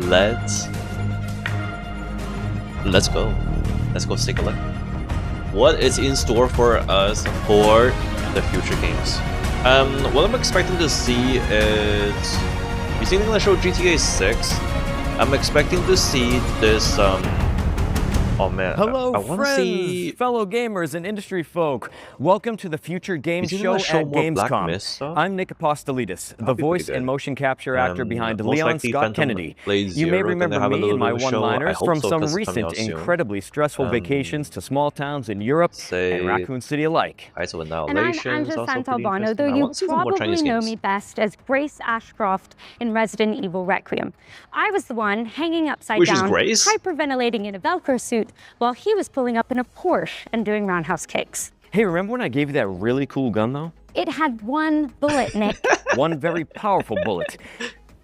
let's go. Let's go take a look. What is in store for us for the future games? What I'm expecting to see is, you think they're gonna show GTA 6? I'm expecting to see this. Oh man, hello, I want to friends, see fellow gamers and industry folk. Welcome to the Future Games Show at Gamescom. I'm Nick Apostolidis, the voice and motion capture actor behind Leon Scott Kennedy. You may remember me and my one-liners from some recent incredibly stressful vacations to small towns in Europe and Raccoon City alike. And I'm Angela Santalbano, though you probably know me best as Grace Ashcroft in Resident Evil Requiem. I was the one hanging upside down, hyperventilating in a Velcro suit, while he was pulling up in a Porsche and doing roundhouse kicks. Hey, remember when I gave you that really cool gun, though? It had one bullet, Nick. One very powerful bullet.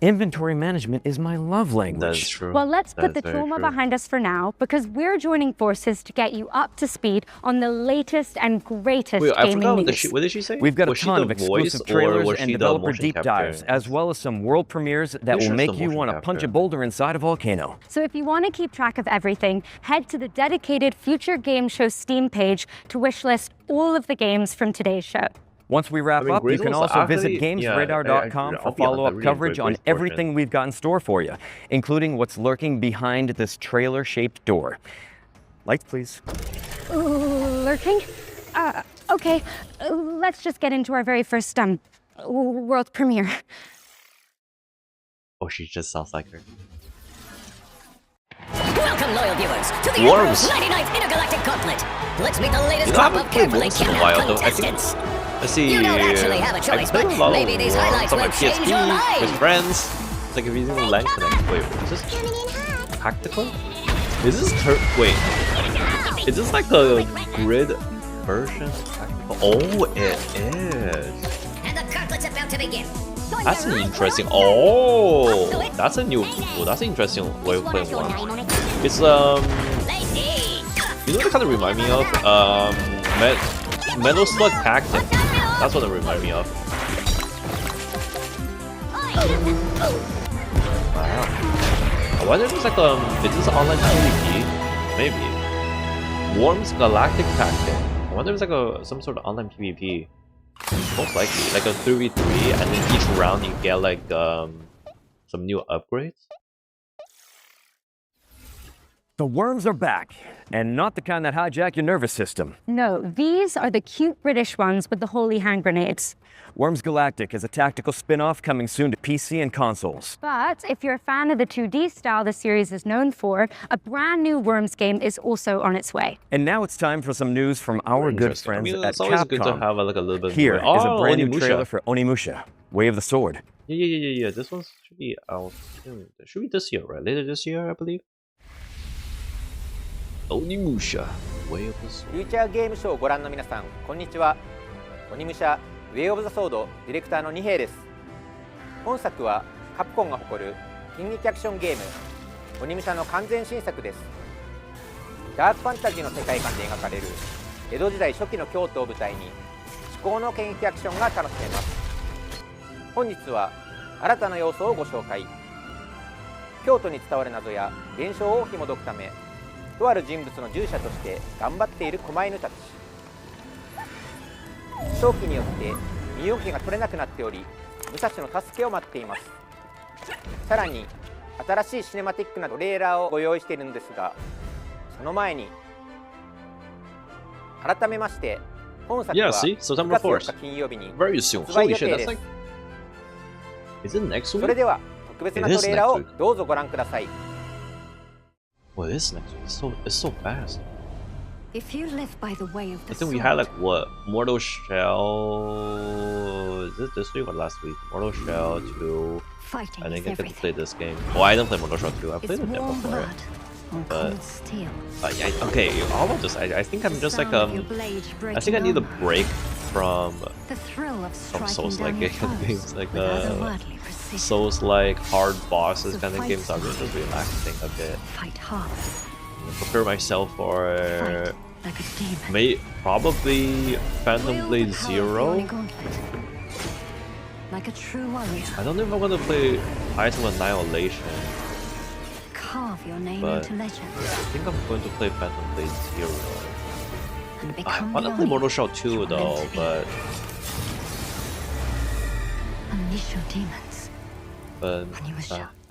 Inventory management is my love language. That's true. Well, let's put the trauma behind us for now, because we're joining forces to get you up to speed on the latest and greatest gaming news. What did she say? We've got a ton of exclusive trailers and developer deep dives, as well as some world premieres that will make you want to punch a boulder inside a volcano. So if you want to keep track of everything, head to the dedicated Future Game Show Steam page to wishlist all of the games from today's show. Once we wrap up, you can also visit GamesRadar.com for follow-up coverage on everything we've got in store for you, including what's lurking behind this trailer-shaped door. Lights, please. Lurking? Okay, let's just get into our very first world premiere. Oh, she just sounds like her. Welcome, loyal viewers, to the Emperor's 99th Intergalactic Gauntlet. Let's meet the latest crop of carefully capped contestants. Let's see. You don't actually have a choice, but maybe these highlights will change your life. With friends. It's like if you're using LAN connect. Wait, is this tactical? Is this wait? Is this like a grid version? Oh, it is. And the gauntlet's about to begin. That's an interesting. Oh, that's a new. Oh, that's an interesting way of playing one. It's you know what it kind of remind me of? Metal Slug Tactic. That's what it remind me of. Wow. I wonder if it's like is this online PvP? Maybe. Worms Galactic Tactic. I wonder if it's like some sort of online PvP. Most likely, like a 3v3, and then each round you get like some new upgrades. The worms are back, and not the kind that hijack your nervous system. No, these are the cute British ones with the holy hand grenades. Worms Galactic is a tactical spin-off coming soon to PC and consoles. But if you're a fan of the 2D style the series is known for, a brand new Worms game is also on its way. And now it's time for some news from our good friends at it's always Capcom. Good to have like a little bit Here more. is a brand new Onimusha. trailer for Onimusha, Way of the Sword. Yeah. This one should be out soon. Should be this year, right? Later this year, I believe. Onimusha, Way of the Sword. フューチャーゲームショーをご覧の皆さん、こんにちは。鬼武者ウェイオブザソードディレクターの二平です。本作はカプコンが誇る近劇アクションゲーム鬼武者の完全新作です。ダークファンタジーの世界観で描かれる江戸時代初期の京都を舞台に至高の剣撃アクションが楽しめます。本日は新たな要素をご紹介。京都に伝わる謎や現象を紐解くため、とある人物の従者として頑張っている狛犬たち。早期によって身動きが取れなくなっており、武蔵の助けを待っています。さらに新しいシネマティックなトレーラーをご用意しているのですが、その前に改めまして本作は9月4日金曜日に発売予定です。それでは特別なトレーラーをどうぞご覧ください。Well, this next one it's so fast. If you live by the way of the I think we had like what Mortal Shell. Is it this week or last week? Mortal Shell 2. I didn't get to play this game. Oh, I didn't play Mortal Shell 2. I played it before. But yeah, okay. All of this, I think I'm just like I think I need a break from Souls-like games, like Souls-like hard bosses kind of games. I'm just relaxing a bit. Prepare myself for probably Phantom Blade 0. I don't know if I'm gonna play Item Annihilation. but I think I'm going to play Phantom Blade Zero. I want to play Mortal Shell 2 though, but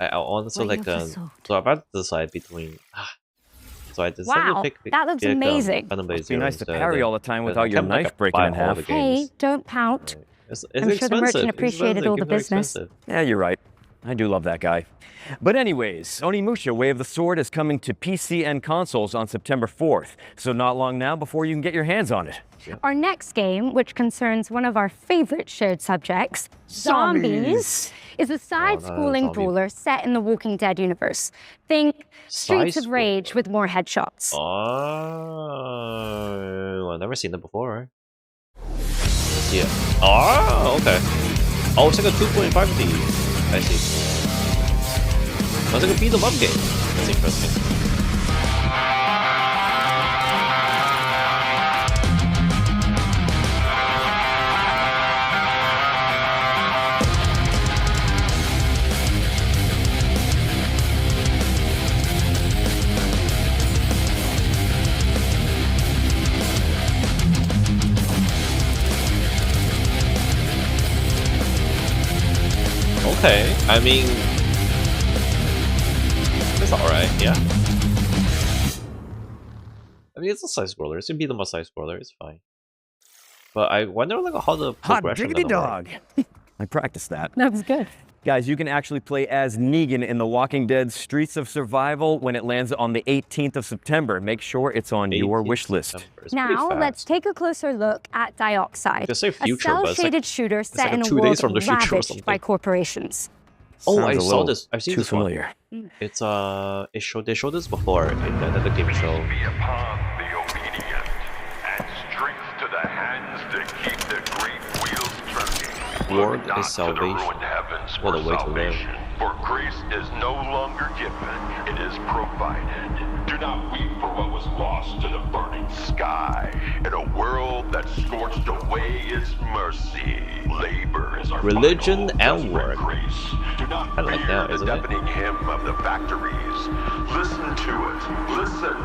I honestly like so I'm about to decide between. So I decided to pick. That looks amazing. Phantom Blade It'd be Zero nice to parry all the time without your knife like, breaking in half. Hey, don't pout. It's I'm sure the merchant appreciated all the business. Yeah, you're right. I do love that guy. But anyways, Onimusha Way of the Sword is coming to PC and consoles on September 4th, so not long now before you can get your hands on it. Our next game, which concerns one of our favorite shared subjects, zombies, is a side-scrolling brawler set in the Walking Dead universe. Think Streets of Rage with more headshots. Oh, I've never seen that before. Yeah. Oh, okay. Oh, it's like a 2.5D. I see. It's like a beat 'em up game. That's interesting. Okay, I mean, it's alright, yeah. I mean, it's a side scroller. It's gonna be the most side scroller. It's fine. But I wonder like how the progression Hot diggity dog. I practiced that. That was good. Guys, you can actually play as Negan in The Walking Dead Streets of Survival when it lands on the 18th of September. Make sure it's on your wish list. Now, let's take a closer look at Dioxide, a cell-shaded shooter set in a world ravaged by corporations. Oh, I saw this. I've seen too this familiar. One. It's they showed this before in another game show. Lord is salvation. What a way to live. For grace is no longer given, it is provided. Do not weep for what was lost to the burning sky. In a world that scorched away its mercy, labor is our religion and work. Grace. Do not fear like that, the deafening hymn of the factories. Listen to it. Listen.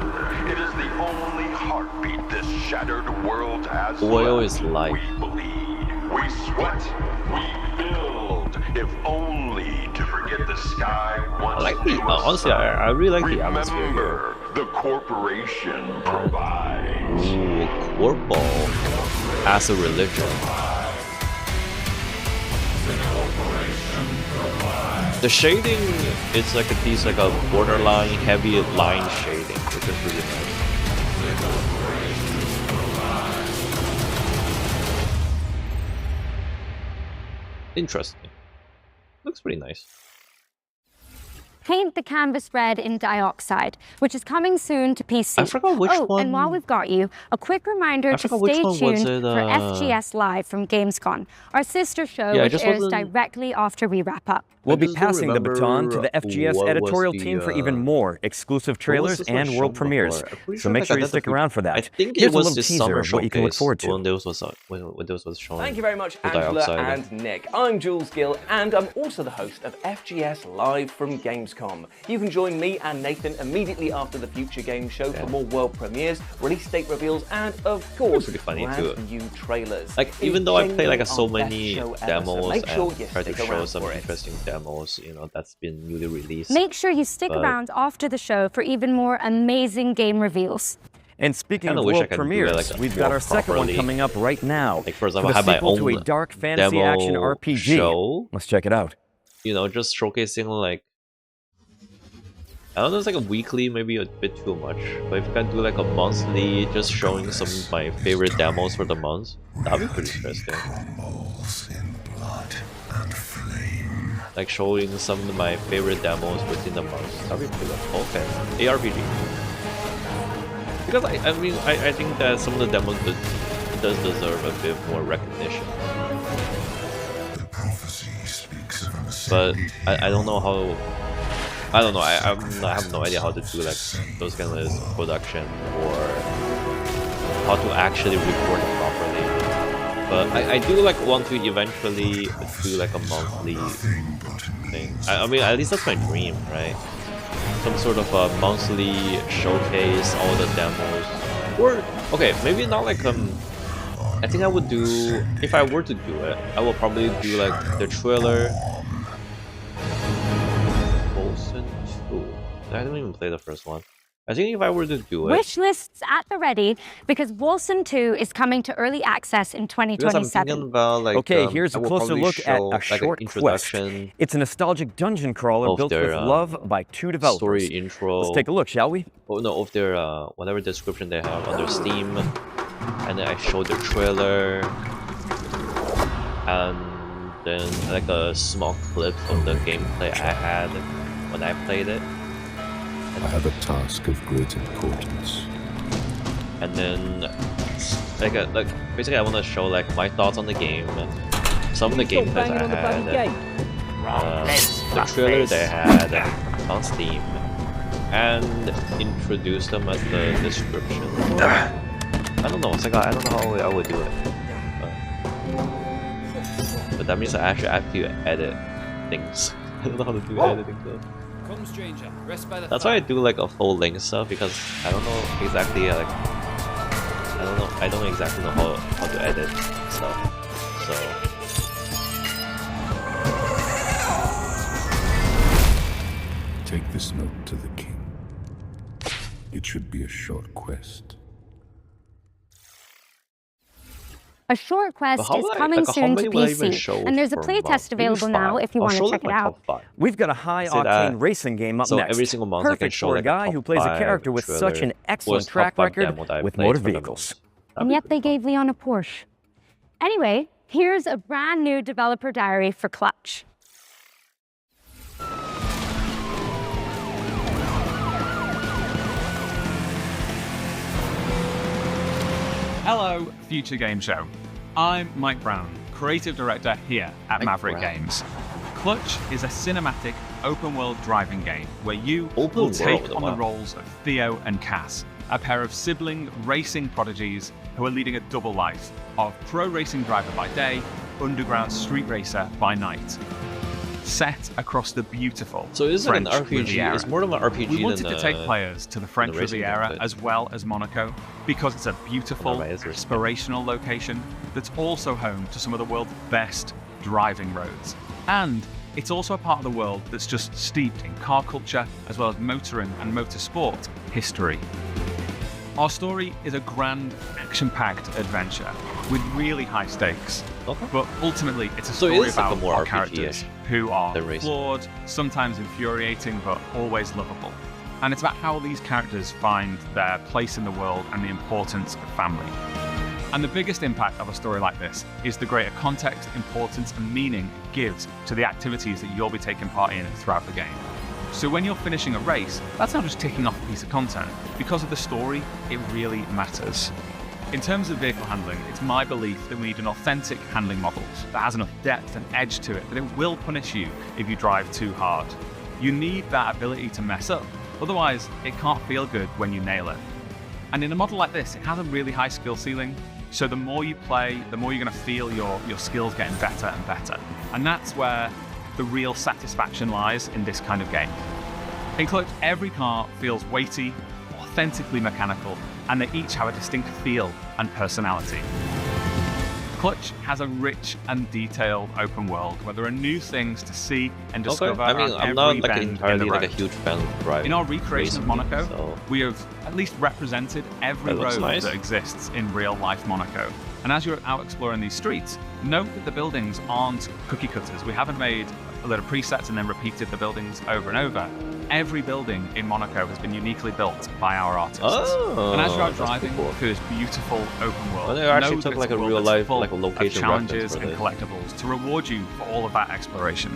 It is the only heartbeat this shattered world has. Oil is life. We bleed. We sweat. We build. If only to forget the sky once. I like the honestly, I really like the atmosphere here. The corporation provides. Ooh, corpo as a religion. The shading is like a piece, like a borderline heavy line shading, which is really nice. Interesting. Looks pretty nice. Paint the canvas red in Dioxide, which is coming soon to PC. I forgot which one. And while we've got you, a quick reminder to stay tuned for FGS Live from Gamescom, our sister show, which airs directly after we wrap up. We'll be passing the baton to the FGS editorial team for even more exclusive trailers and world premieres. So make sure you stick around for that. I think Here's it was a little this teaser summer of what you can look forward to. When this was shown. Thank you very much, Angela and Nick. I'm Jules Gill, and I'm also the host of FGS Live from Gamescom. You can join me and Nathan immediately after the Future Games Show for more world premieres, release date reveals, and of course, brand new trailers. Like, even though I play like so many demos and try to show some interesting demos, you know, that's been newly released. Make sure you stick around after the show for even more amazing game reveals. And speaking of world premieres, we've got our second one coming up right now. Like, for example, I have my own to a dark fantasy action RPG show. Let's check it out. You know, just showcasing like, I don't know, it's like a weekly, maybe a bit too much. But if you can do like a monthly, just showing some of my favorite demos for the month, that'd be pretty interesting. Like showing some of my favorite demos within the month. That'd be pretty good. Okay, ARPG. Because I mean, I think that some of the demos does deserve a bit more recognition. But I don't know how. I don't know. I have no idea how to do like those kind of production or how to actually record it properly. But I do like want to eventually do like a monthly thing. I mean, at least that's my dream, right? some sort of a monthly showcase, all the demos, or okay, maybe not like I think I would do, if I were to do it, I will probably do like the trailer. Wilson 2. I didn't even play the first one. I think if I were to do it... Wish lists at the ready, because Wilson 2 is coming to early access in 2027. About, like, okay, here's a closer look at A Short Quest. It's a nostalgic dungeon crawler built with love by 2 developers. Story intro. Let's take a look, shall we? Oh no, of their whatever description they have under Steam. And then I showed the trailer. And then like a small clip of the gameplay I had when I played it. I have a task of great importance. And then, like basically, I want to show like my thoughts on the game, and some of the gameplays I had, the trailer they had on Steam, and introduce them at the description. I don't know. It's like I don't know how I would do it, but that means I actually have to edit things. I don't know how to do editing though. Come, stranger. Rest by the That's why I do like a full length stuff, because I don't know exactly like I don't exactly know how to edit stuff. So take this note to the king. It should be a short quest. A Short Quest is coming soon to PC, and there's a playtest available now if you want to check it out. We've got a high-octane racing game up next. Every single month Perfect for a guy who plays a character with such an excellent track record with motor vehicles. And yet they gave Leon a Porsche. Anyway, here's a brand new developer diary for Clutch. Hello, Future Game Show. I'm Mike Brown, creative director here at Maverick Games. Clutch is a cinematic, open-world driving game where you will take on the roles of Theo and Cass, a pair of sibling racing prodigies who are leading a double life of pro racing driver by day, underground street racer by night. Set across the beautiful French like an RPG. Riviera. It's more of an RPG. We wanted to take players to the French Riviera as well as Monaco because it's a beautiful, aspirational location that's also home to some of the world's best driving roads. And it's also a part of the world that's just steeped in car culture as well as motoring and motorsport history. Our story is a grand, action-packed adventure with really high stakes. But ultimately, it's a story about our characters who are flawed, sometimes infuriating, but always lovable. And it's about how these characters find their place in the world and the importance of family. And the biggest impact of a story like this is the greater context, importance, and meaning it gives to the activities that you'll be taking part in throughout the game. So when you're finishing a race, that's not just ticking off a piece of content. Because of the story, it really matters. In terms of vehicle handling, it's my belief that we need an authentic handling model that has enough depth and edge to it that it will punish you if you drive too hard. You need that ability to mess up, otherwise it can't feel good when you nail it. And in a model like this, it has a really high skill ceiling, so the more you play, the more you're going to feel your skills getting better and better. And that's where the real satisfaction lies in this kind of game. In Clutch, every car feels weighty, authentically mechanical, and they each have a distinct feel and personality. Clutch has a rich and detailed open world where there are new things to see and discover. I mean, I'm not like entirely like a huge fan of driving. In our recreation of Monaco, we have at least represented every road that exists in real-life Monaco. And as you're out exploring these streets, note that the buildings aren't cookie cutters. We haven't made a lot of presets and then repeated the buildings over and over. Every building in Monaco has been uniquely built by our artists. And as you're out driving through this beautiful open world, they actually took like a real life, like a location challenges and collectibles to reward you for all of that exploration.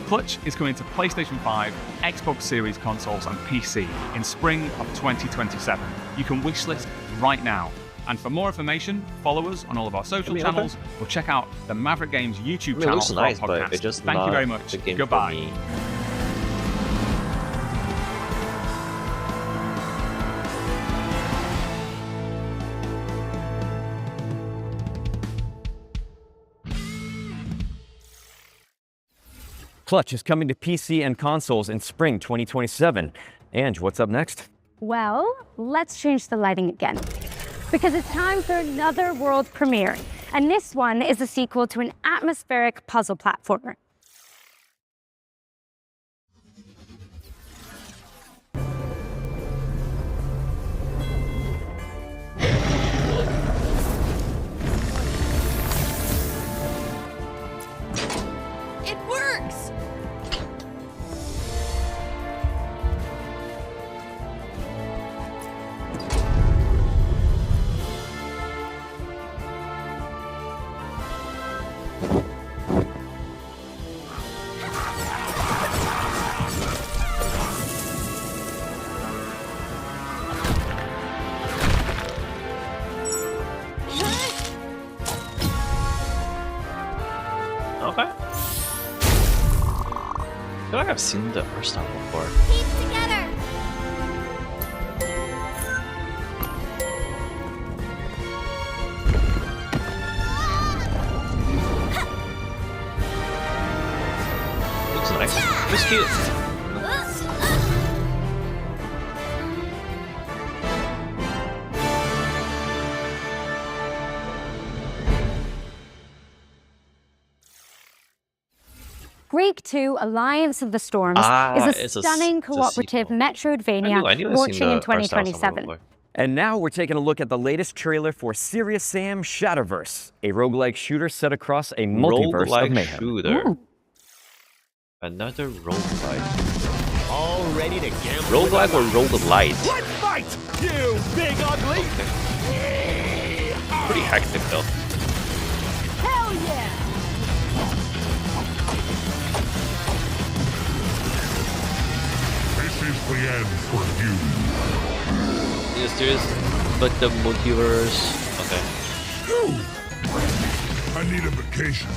Clutch is coming to PlayStation 5, Xbox Series consoles, and PC in spring of 2027. You can wishlist right now. And for more information, follow us on all of our social channels or check out the Maverick Games YouTube channel for our podcast. Thank you very much. Goodbye. Clutch is coming to PC and consoles in spring 2027. Ange, what's up next? Well, let's change the lighting again. Because it's time for another world premiere. And this one is a sequel to an atmospheric puzzle platformer. It works! Okay. I feel like I've seen the art style before. Keep together! Looks nice. Looks cute. Break 2 Alliance of the Storms is a stunning cooperative Metroidvania launching in 2027. And now we're taking a look at the latest trailer for Serious Sam Shadowverse, a roguelike shooter set across a multiverse of mayhem. Shooter. Another roguelike. All ready to gamble? Roguelike or roguelite? Let's fight, you big ugly! Okay. Pretty hectic though. Hell yeah! This is the end for you. Yes, there's like the multiverse. Okay. I need a vacation.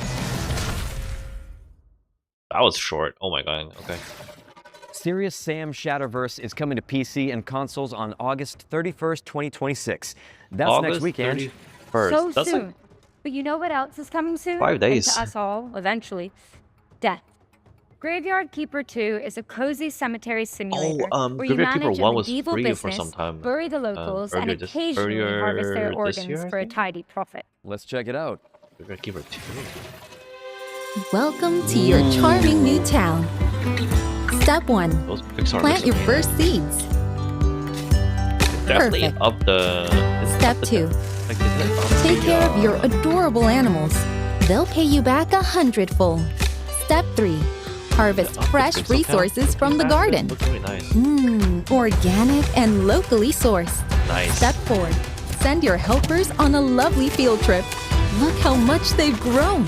That was short. Oh my god. Okay. Serious Sam Shadowverse is coming to PC and consoles on August 31st, 2026. That's August next weekend. 31st. So That's soon. like But you know what else is coming soon? 5 days. And to us all, eventually. Death. Graveyard Keeper 2 is a cozy cemetery simulator where you Graveyard Keeper manage 1 a was medieval free business, for some time. bury the locals, and occasionally harvest their organs for a tidy profit. Let's check it out. Graveyard Keeper 2. Welcome to your charming new town. Step 1. Plant your first seeds. Definitely Perfect. up the. Step 2. Take care of your adorable animals. They'll pay you back 100-fold. Step 3. Harvest fresh resources from the garden. Looks really nice. Organic and locally sourced. Nice. Step 4. Send your helpers on a lovely field trip. Look how much they've grown.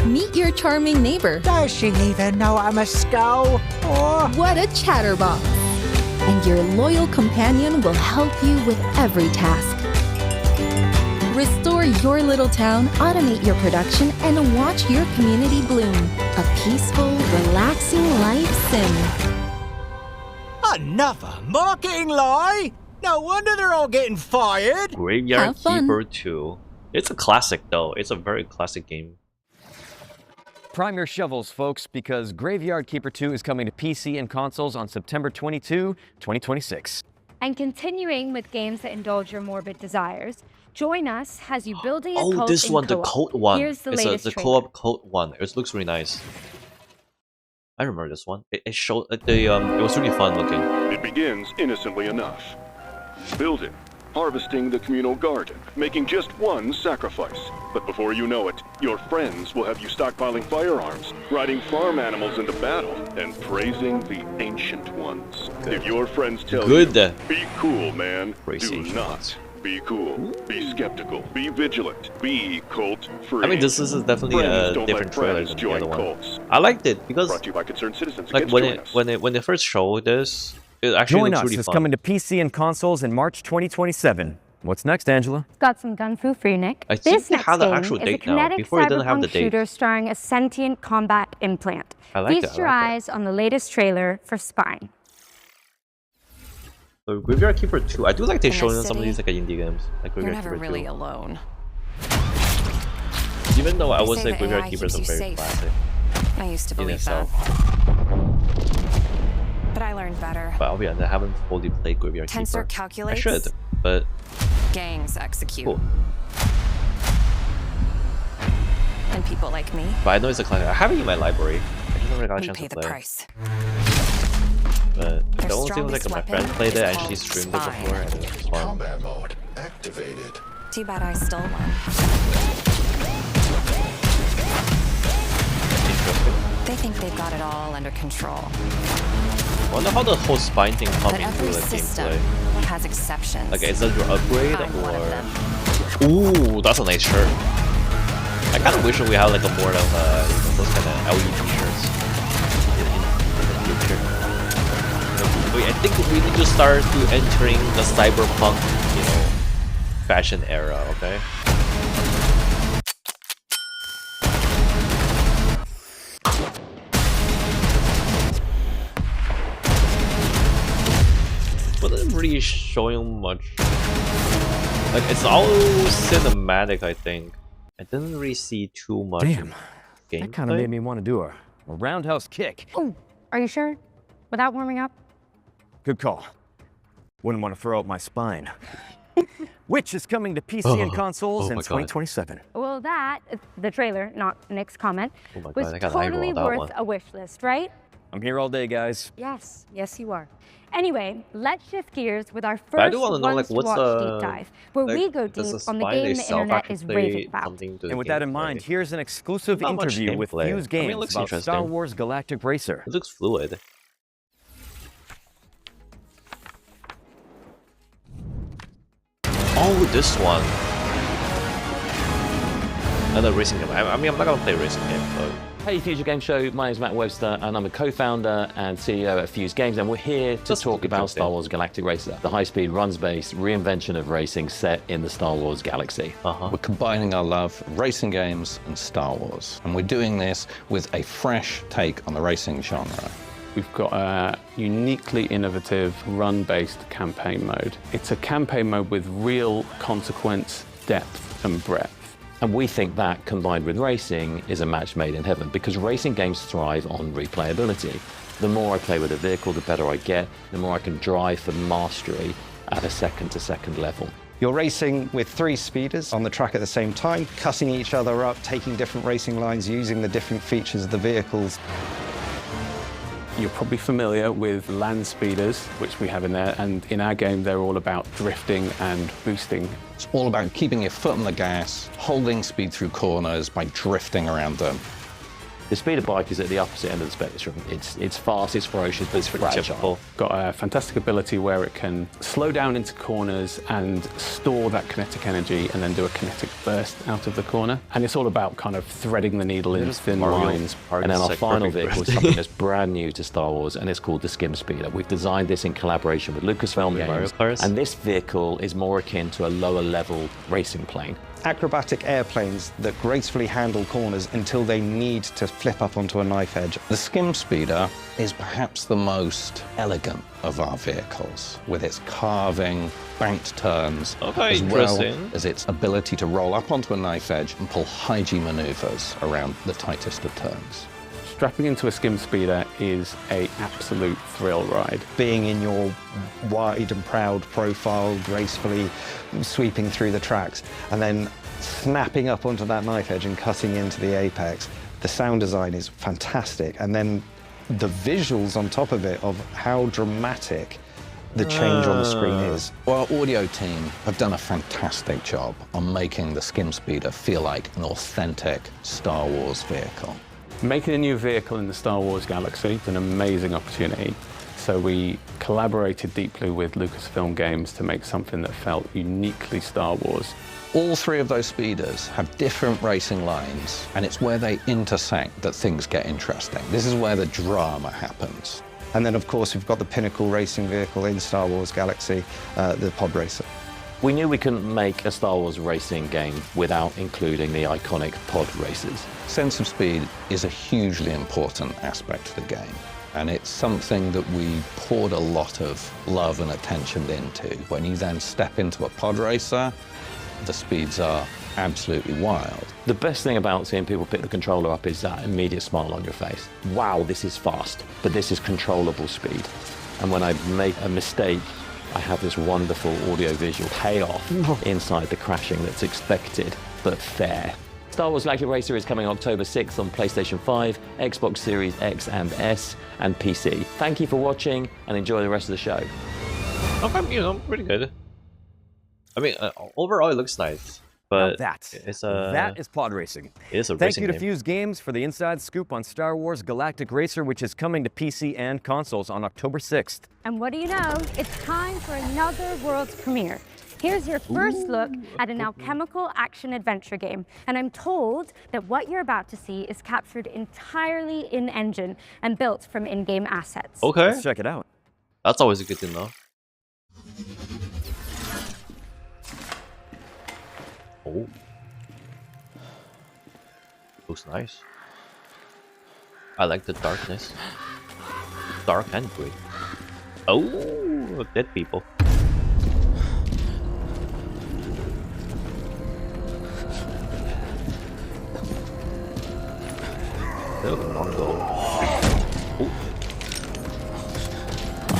Meet your charming neighbor. Does she even know I'm a scout? Oh. What a chatterbox. And your loyal companion will help you with every task. Restore your little town, automate your production, and watch your community bloom. A peaceful, relaxing life sim. Another marketing lie? No wonder they're all getting fired. Graveyard Have fun. Keeper 2. It's a classic though. It's a very classic game. Prime your shovels, folks, because Graveyard Keeper 2 is coming to PC and consoles on September 22, 2026. And continuing with games that indulge your morbid desires, join us as you building a cult Oh, this in one, the co-op. cult one. Here's the It's latest the trailer. co-op cult one. It looks really nice. I remember this one. It showed the it was really fun looking. It begins innocently enough. Building, harvesting the communal garden, making just one sacrifice. But before you know it, your friends will have you stockpiling firearms, riding farm animals into battle, and praising the ancient ones. Good. If your friends tell Good. you, be cool, man, Praise do ancient not. ones. Be cool, be skeptical, be vigilant, be cult-free. I mean, this is definitely Friends a don't different let trailer friends than the join other one. cults. I liked it because Brought to you by concerned citizens. like Against when they first showed this, it actually Join looks Us really is fun. coming to PC and consoles in March 2027. What's next, Angela? Got some gun fu for you, Nick. I think This they next have the game actual is a date now. kinetic Before, it didn't have the cyberpunk date. shooter starring a sentient combat implant. I like Feast that, I your like that. eyes on the latest trailer for Spine. So Graveyard Keeper 2. I do like they In showing this some of these city, like indie games, like You're Graveyard never Keeper really 2. alone. Even though I They would say say the Graveyard AI Keeper is a keeps you very safe. classic. I used to believe that. But I learned better. But I'll be honest, I haven't fully played Graveyard Keeper. Tensor calculates. I should, but... Gangs execute. Cool. And people like me. But I know it's a classic. I have it in my library. I just never got a chance to play. Price. But it almost seems like my friend played it and she streamed it before and it was fun. Combat mode activated. Too bad I stole one. They think they've got it all under control. I wonder how the whole spine thing comes into the gameplay. Has exceptions. Like, is that your upgrade or? Ooh, that's a nice shirt. I kind of wish we had like a more of those kind of LED shirts in the future. I think we need to start entering the cyberpunk, fashion era. Okay. Wasn't really showing much. Like, it's all cinematic, I think. I didn't really see too much. Damn, that kind of made me want to do a roundhouse kick. Oh, are you sure? Without warming up? Good call. Wouldn't want to throw out my spine. Which is coming to PC and consoles in 2027. Well, the trailer, not Nick's comment, was totally worth a wish list, right? I'm here all day, guys. Yes, you are. Anyway, let's shift gears with our first Once to Watch deep dive, where we go deep on the game the internet is raving about. And with that in mind, here's an exclusive interview with Fuse Games about Star Wars Galactic Racer. It looks fluid. Oh, this one. Another racing game. I mean, I'm not gonna play a racing game, but... Hey Future Game Show, my name's Matt Webster and I'm a co-founder and CEO at Fuse Games, and we're here to talk about Star Wars Galactic Racer, the high-speed runs-based reinvention of racing set in the Star Wars galaxy. We're combining our love for racing games and Star Wars, and we're doing this with a fresh take on the racing genre. We've got a uniquely innovative run-based campaign mode. It's a campaign mode with real consequence, depth and breadth. And we think that, combined with racing, is a match made in heaven, because racing games thrive on replayability. The more I play with a vehicle, the better I get, the more I can drive for mastery at a second-to-second level. You're racing with 3 speeders on the track at the same time, cutting each other up, taking different racing lines, using the different features of the vehicles. You're probably familiar with land speeders, which we have in there, and in our game they're all about drifting and boosting. It's all about keeping your foot on the gas, holding speed through corners by drifting around them. The speeder bike is at the opposite end of the spectrum. It's fast, it's ferocious, but it's fragile. Got a fantastic ability where it can slow down into corners and store that kinetic energy and then do a kinetic burst out of the corner. And it's all about kind of threading the needle in thin lines. And then our final vehicle is something that's brand new to Star Wars, and it's called the Skim Speeder. We've designed this in collaboration with Lucasfilm Games, and this vehicle is more akin to a lower level racing plane. Acrobatic airplanes that gracefully handle corners until they need to flip up onto a knife edge. The Skim Speeder is perhaps the most elegant of our vehicles, with its carving, banked turns, as well as its ability to roll up onto a knife edge and pull high G maneuvers around the tightest of turns. Strapping into a Skim Speeder is an absolute thrill ride. Being in your wide and proud profile, gracefully sweeping through the tracks, and then snapping up onto that knife edge and cutting into the apex. The sound design is fantastic, and then the visuals on top of it of how dramatic the change on the screen is. Well, our audio team have done a fantastic job on making the Skim Speeder feel like an authentic Star Wars vehicle. Making a new vehicle in the Star Wars galaxy is an amazing opportunity. So we collaborated deeply with Lucasfilm Games to make something that felt uniquely Star Wars. All 3 of those speeders have different racing lines, and it's where they intersect that things get interesting. This is where the drama happens. And then, of course, we've got the pinnacle racing vehicle in Star Wars Galaxy, the Pod Racer. We knew we couldn't make a Star Wars racing game without including the iconic pod races. Sense of speed is a hugely important aspect to the game, and it's something that we poured a lot of love and attention into. When you then step into a pod racer, the speeds are absolutely wild. The best thing about seeing people pick the controller up is that immediate smile on your face. Wow, this is fast, but this is controllable speed. And when I make a mistake, I have this wonderful audio-visual payoff inside the crashing that's expected, but fair. Star Wars Galactic Racer is coming October 6th on PlayStation 5, Xbox Series X and S, and PC. Thank you for watching, and enjoy the rest of the show. Okay, pretty good. I mean, overall it looks nice, but that is pod racing. It's a Thank racing you to game. Fuse Games for the inside scoop on Star Wars Galactic Racer, which is coming to PC and consoles on October 6th. And what do you know? It's time for another world's premiere. Here's your first look at an alchemical action-adventure game, and I'm told that what you're about to see is captured entirely in-engine and built from in-game assets. Okay. Let's check it out. That's always a good to know. Oh. Looks nice. I like the darkness. Dark and gray. Oh, dead people.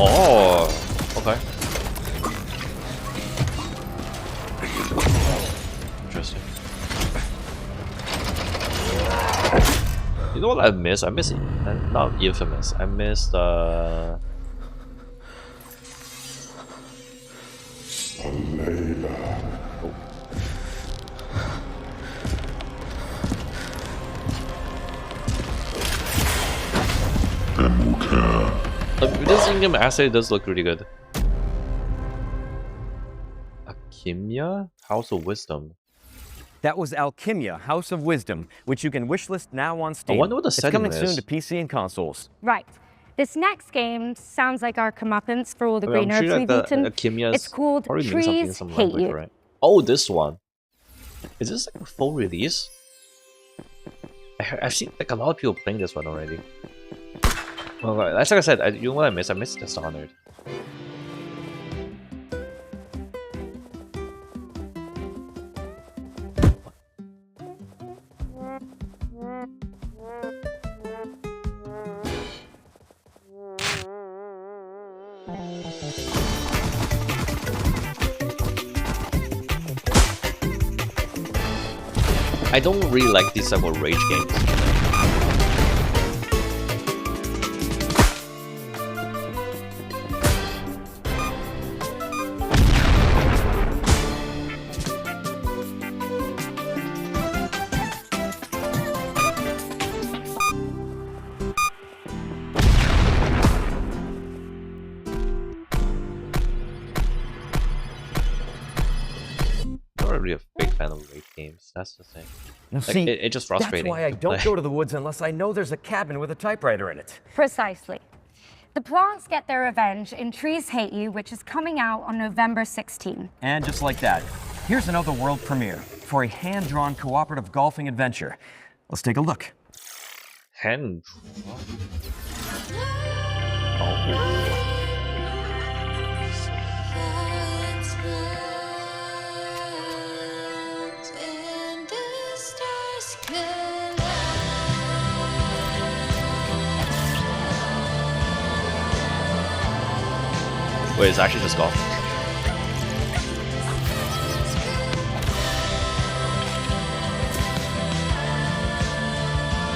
Oh, okay. Interesting. You know what I miss? I miss not Infamous. I missed this in-game asset does look really good. Alchemia? House of Wisdom. That was Alchemia, House of Wisdom, which you can wishlist now on Steam. I wonder what the it's setting coming is. soon to PC and consoles. Right. This next game sounds like our comeuppance for all the green I'm nerds sure we've that eaten. Alchemia's It's called probably means something in Trees some Hate language, You. right? Oh, this one. Is this like a full release? I've seen like a lot of people playing this one already. Well, that's like I said. You know what I missed? I missed Dishonored. I don't really like these type of rage games. I'm not really a big fan of rage games. That's the thing. Now, Like, see, it's just frustrating. That's why I don't go to the woods unless I know there's a cabin with a typewriter in it. Precisely. The plants get their revenge in Trees Hate You, which is coming out on November 16. And just like that, here's another world premiere for a hand-drawn cooperative golfing adventure. Let's take a look. Hand drawn. Wait, it's actually just golf.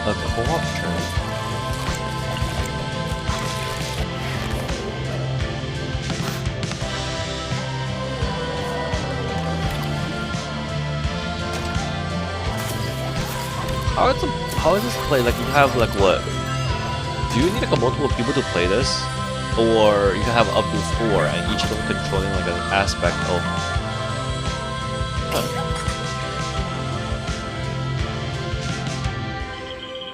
A co-op turn. How is this play? Like you have like what? Do you need like a multiple people to play this? Or you can have up to 4 and each of them controlling like an aspect of...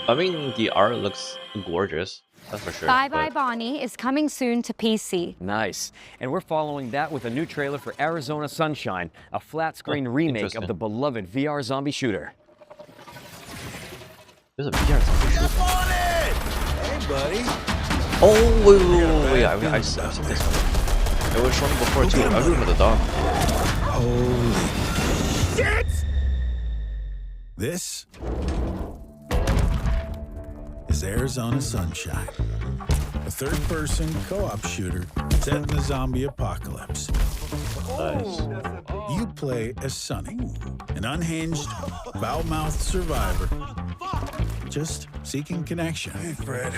I mean, the art looks gorgeous, that's for sure. Bye Bye Bonnie is coming soon to PC. Nice. And we're following that with a new trailer for Arizona Sunshine, a flat-screen remake of the beloved VR zombie shooter. There's a VR zombie shooter. Jump on it! Hey, buddy. Oh, wait, I've seen this one. It was shown before too. I remember the dog. Holy This is Arizona Sunshine, a third-person co-op shooter set in the zombie apocalypse. Nice. You play as Sonny, an unhinged, foul-mouthed survivor, just seeking connection. Hey, Fred.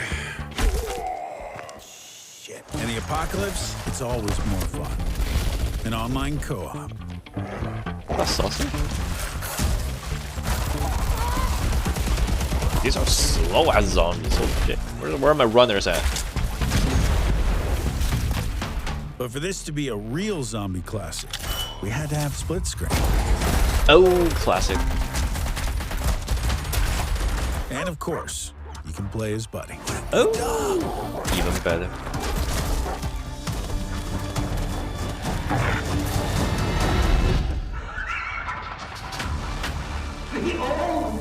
Shit. In the apocalypse, it's always more fun. An online co-op. That's saucy. These are slow as zombies. Holy shit. Where are my runners at? But for this to be a real zombie classic, we had to have split screen. Oh, classic. And of course, you can play as Buddy. Oh, even better.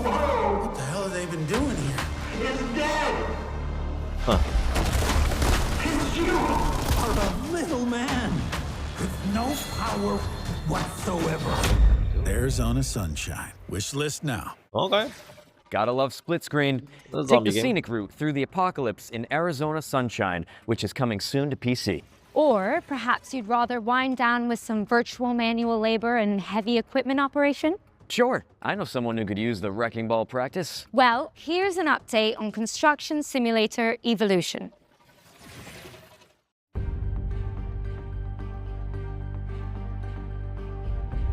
What the hell have they been doing here? It's dead! Huh. It's you! Are a little man with no power whatsoever. Arizona Sunshine. Wish list now. Okay. Gotta love split screen. Take the scenic route through the apocalypse in Arizona Sunshine, which is coming soon to PC. Or perhaps you'd rather wind down with some virtual manual labor and heavy equipment operation? Sure, I know someone who could use the wrecking ball practice. Well, here's an update on Construction Simulator Evolution.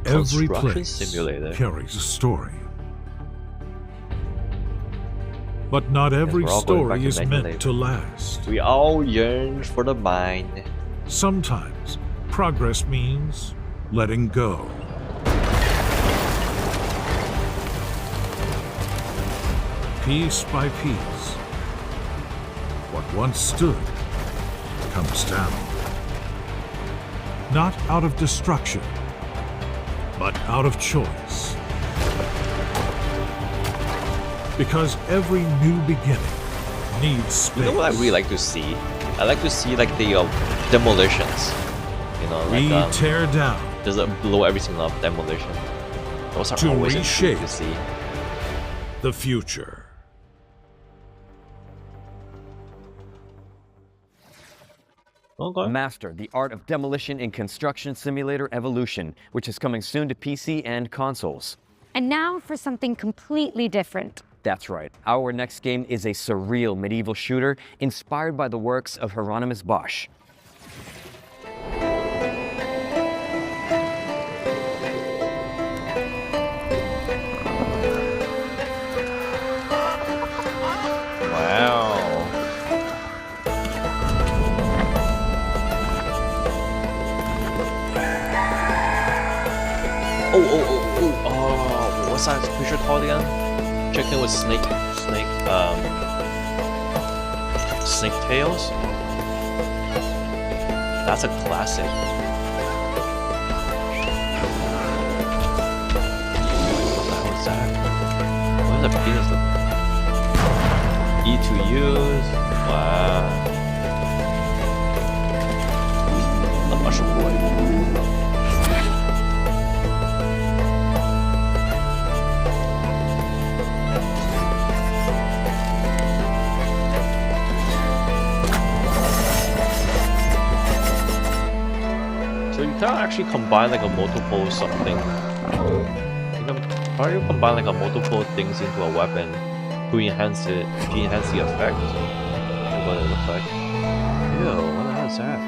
Every place carries a story. But not every story is meant to last. We all yearn for the mine. Sometimes progress means letting go. Piece by piece, what once stood comes down. Not out of destruction, but out of choice. Because every new beginning needs space. You know what I really like to see? I like to see like the demolitions. You know, like we tear down. Does it blow everything up? Demolition. Those are always interesting to see. The future. Okay. Master the art of demolition in Construction Simulator Evolution, which is coming soon to PC and consoles. And now for something completely different. That's right. Our next game is a surreal medieval shooter inspired by the works of Hieronymus Bosch. Wow. Oh, what's that creature called again? Chicken with snake tails? That's a classic. What the hell is that? What is a penis look? E to use? Wow. The mushroom boy. So you can't actually combine like a multiple something. How do you combine like a multiple things into a weapon to enhance it, to enhance the effect? What it looks like. Ew, what the hell is that?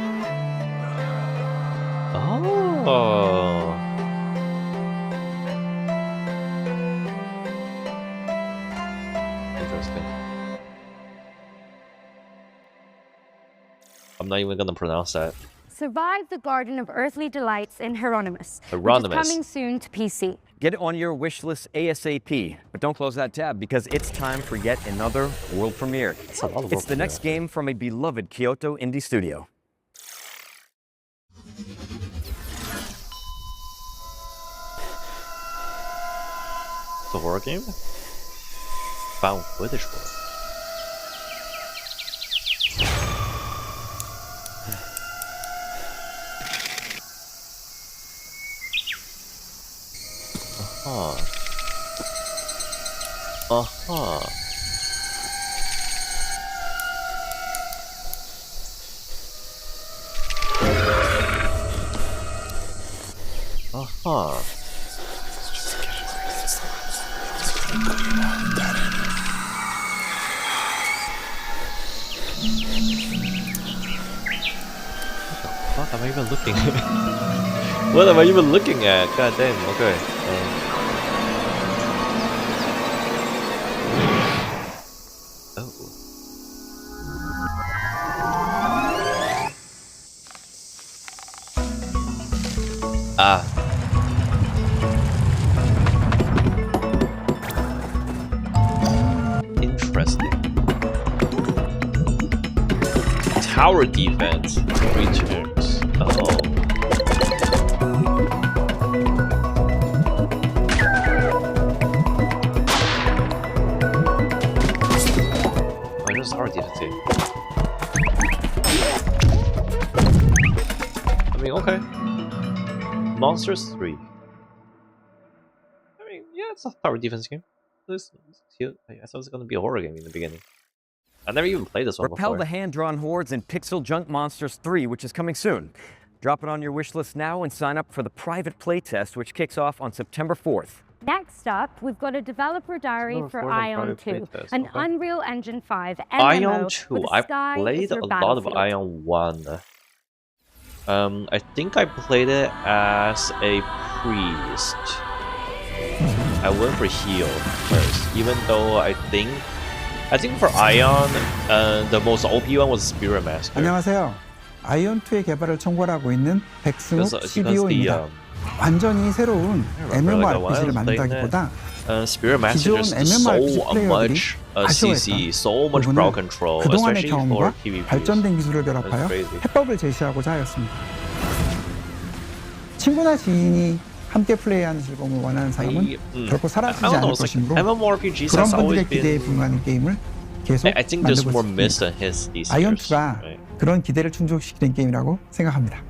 Oh. Interesting. I'm not even gonna pronounce that. Survive the Garden of Earthly Delights in Hieronymus, which is coming soon to PC. Get it on your wish list ASAP, but don't close that tab because it's time for yet another world premiere. It's the next game from a beloved Kyoto indie studio. It's a horror game? Found footage for it. Uh-huh. Uh-huh. What am I even looking at? What am I even looking at? God damn, okay. Ah. Interesting. Tower defense, 3 turns. Oh. Oh, just tower defense too. I mean, okay. Monsters 3. I mean, yeah, it's a tower defense game. It's cute. I thought it was gonna be a horror game in the beginning. I never even played this one Repel before. the hand-drawn hordes in Pixel Junk Monsters 3, which is coming soon. Drop it on your wish list now and sign up for the private playtest, which kicks off on September 4th. Next up, we've got a developer diary for Ion 2, an Unreal Engine 5 MMO. Ion 2, I played a lot of Ion 1. I think I played it as a priest. I went for heal first, even though I think for Ion, the most OP one was Spirit Master. 안녕하세요. 아이온 2의 개발을 총괄하고 있는 백승욱 CDO입니다. 완전히 새로운 MMORPG를 만든다기보다 Spirit Master just so much CC, so much crowd control, 그동안의 especially 경험과 for PvP. 발전된 기술을 결합하여 해법을 제시하고자 하였습니다. 친구나 지인이 함께 플레이하는 즐거움을 원하는 사람은 결코 사라지지 않을 것이므로 그런 분들의 기대에 부응하는 게임을 계속 만들고 있습니다. 아이온2가 그런 기대를 충족시키는 게임이라고 생각합니다.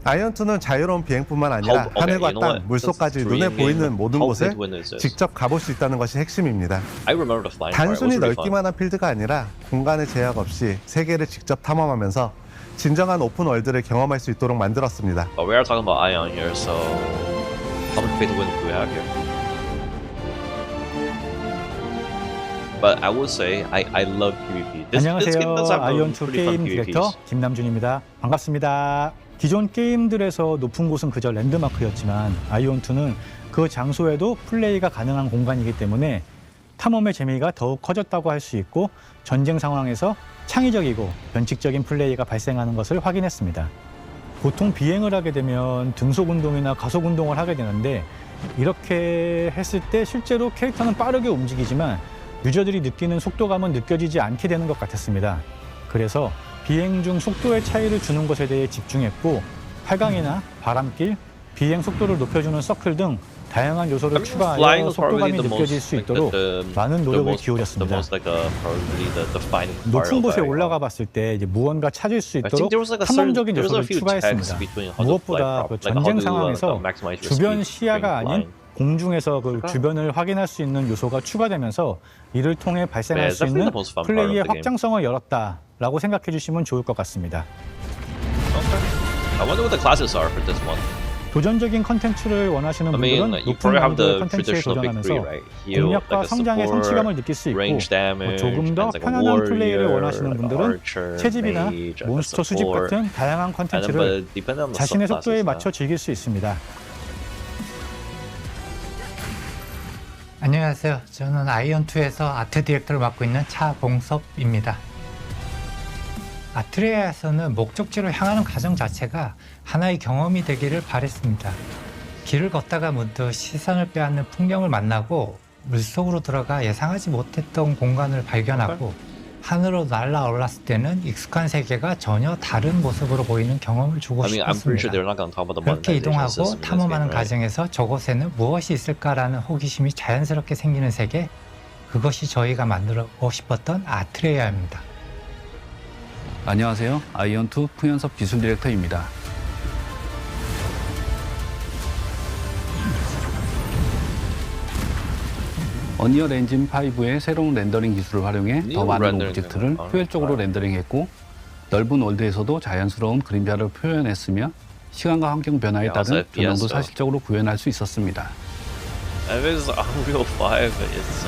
아이온2는 자유로운 비행뿐만 아니라 하늘과 땅, 물속까지 눈에 보이는 모든 곳에 직접 가볼 수 있다는 것이 핵심입니다. 단순히 넓기만 한 필드가 아니라 공간의 제약 없이 세계를 직접 탐험하면서 진정한 오픈 월드를 경험할 수 있도록 만들었습니다. We are talking about Ion here, so how much pay to win do we have here? But I would say I love PvP. 안녕하세요. 아이온2 게임 디렉터 김남준입니다. 반갑습니다. 기존 게임들에서 높은 곳은 그저 랜드마크였지만 아이온2는 그 장소에도 플레이가 가능한 공간이기 때문에 탐험의 재미가 더욱 커졌다고 할 수 있고 전쟁 상황에서 창의적이고 변칙적인 플레이가 발생하는 것을 확인했습니다. 보통 비행을 하게 되면 등속 운동이나 가속 운동을 하게 되는데 이렇게 했을 때 실제로 캐릭터는 빠르게 움직이지만 유저들이 느끼는 속도감은 느껴지지 않게 되는 것 같았습니다. 그래서 비행 중 속도의 차이를 주는 것에 대해 집중했고 활강이나 바람길, 비행 속도를 높여주는 서클 등 다양한 요소를 추가하여 속도감이 느껴질 수 있도록 많은 노력을 기울였습니다. 높은 곳에 올라가 봤을 때 이제 무언가 찾을 수 있도록 탐험적인 요소를 추가했습니다. 무엇보다 그 전쟁 상황에서 주변 시야가 아닌 공중에서 그 주변을 확인할 수 있는 요소가 추가되면서 이를 통해 발생할 수 있는 플레이의 확장성을 열었다라고 생각해 주시면 좋을 것 같습니다. I wonder what the classes are for this one. 도전적인 컨텐츠를 원하시는 분들은 높은 난이도의 컨텐츠에 도전하면서 공략과 성장의 성취감을 느낄 수 있고 조금 더 편안한 플레이를 원하시는 분들은 채집이나 몬스터 수집 같은 다양한 컨텐츠를 자신의 속도에 맞춰 즐길 수 있습니다. 안녕하세요. 저는 아이온2에서 아트 디렉터를 맡고 있는 차봉섭입니다. 아트레아에서는 목적지로 향하는 과정 자체가 하나의 경험이 되기를 바랬습니다. 길을 걷다가 문득 시선을 빼앗는 풍경을 만나고 물속으로 들어가 예상하지 못했던 공간을 발견하고 하늘로 날아올랐을 때는 익숙한 세계가 전혀 다른 모습으로 보이는 경험을 주고 싶었습니다. 그렇게 이동하고 탐험하는 과정에서 저곳에는 무엇이 있을까라는 호기심이 자연스럽게 생기는 세계, 그것이 저희가 만들고 싶었던 아트레아입니다. 안녕하세요. 아이온2 풍현섭 기술 디렉터입니다. 언리얼 엔진 5의 새로운 렌더링 기술을 활용해 더 많은 오브젝트를 효율적으로 렌더링했고 넓은 월드에서도 자연스러운 그림자를 표현했으며 시간과 환경 변화에 따른 조명도 사실적으로 구현할 수 있었습니다. If it's Unreal 5, it's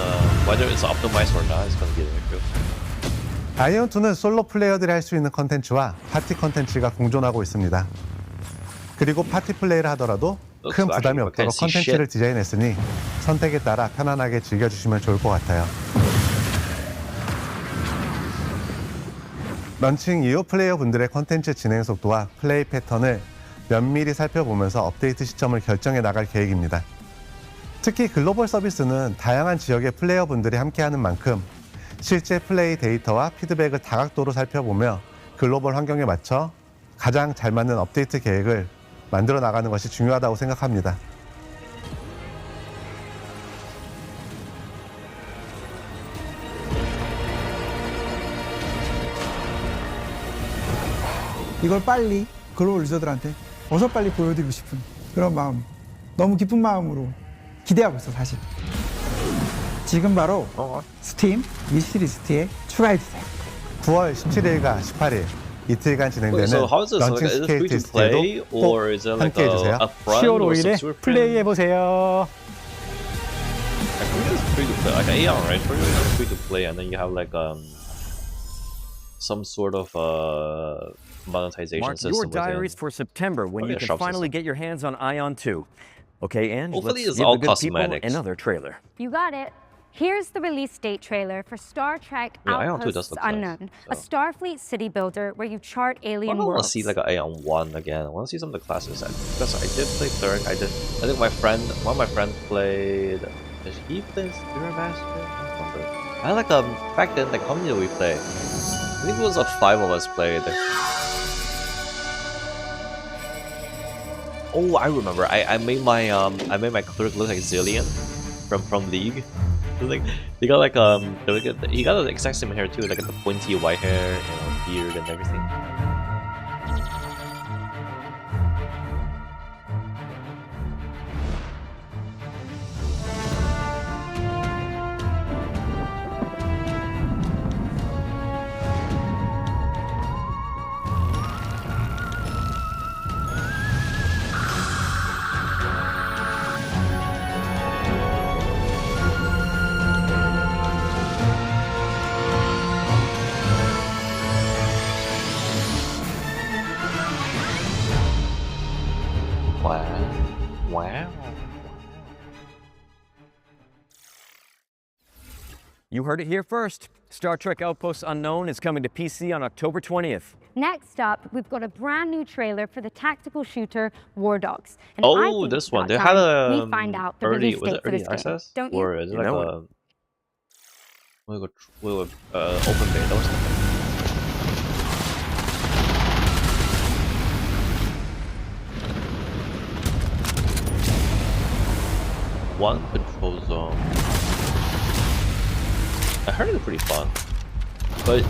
whether it's optimized or not, it's gonna be an issue. 아이언2는 솔로 플레이어들이 할 수 있는 컨텐츠와 파티 컨텐츠가 공존하고 있습니다. 그리고 파티 플레이를 하더라도 큰 부담이 없도록 컨텐츠를 디자인했으니 선택에 따라 편안하게 즐겨주시면 좋을 것 같아요. 런칭 이후 플레이어분들의 컨텐츠 진행 속도와 플레이 패턴을 면밀히 살펴보면서 업데이트 시점을 결정해 나갈 계획입니다. 특히 글로벌 서비스는 다양한 지역의 플레이어분들이 함께하는 만큼 실제 플레이 데이터와 피드백을 다각도로 살펴보며 글로벌 환경에 맞춰 가장 잘 맞는 업데이트 계획을 만들어 나가는 것이 중요하다고 생각합니다. 이걸 빨리 글로벌 유저들한테 어서 빨리 보여드리고 싶은 그런 마음, 너무 기쁜 마음으로 기대하고 있어 사실. 지금 바로 스팀 위시리스트에 추가해주세요. 9월 17일과 18일 이틀간 진행되는 런칭 스케일 테스트에도 꼭 함께해주세요. 10월 5일에 플레이해보세요. I think it's free to play, like AR, right? Free to play, and then you have like some sort of monetization Mark system. Mark your diaries for September when you can finally get your hands on Ion 2. Okay, and hopefully let's it's give all the good people cosmetics. another trailer. You got it. Here's the release date trailer for Star Trek Outposts Unknown, a Starfleet city builder where you chart alien worlds. I want to see like an Aeon 1 again. I want to see some of the classes. Because I did play Cleric. I think one of my friends played. Did he play Spirit Master? I don't remember. I like back then the company we played. I think it was 5 of us played. Oh, I remember. I made my cleric look like Zillion from League. Like he got like he got the exact same hair too, like the pointy white hair, beard and everything. Wow. You heard it here first. Star Trek Outposts Unknown is coming to PC on October 20th. Next up, we've got a brand new trailer for the tactical shooter War Dogs. And oh, this one. They had we find out the release date for this game. Don't you? Or is it like open beta or something? One control zone. I heard it's pretty fun, but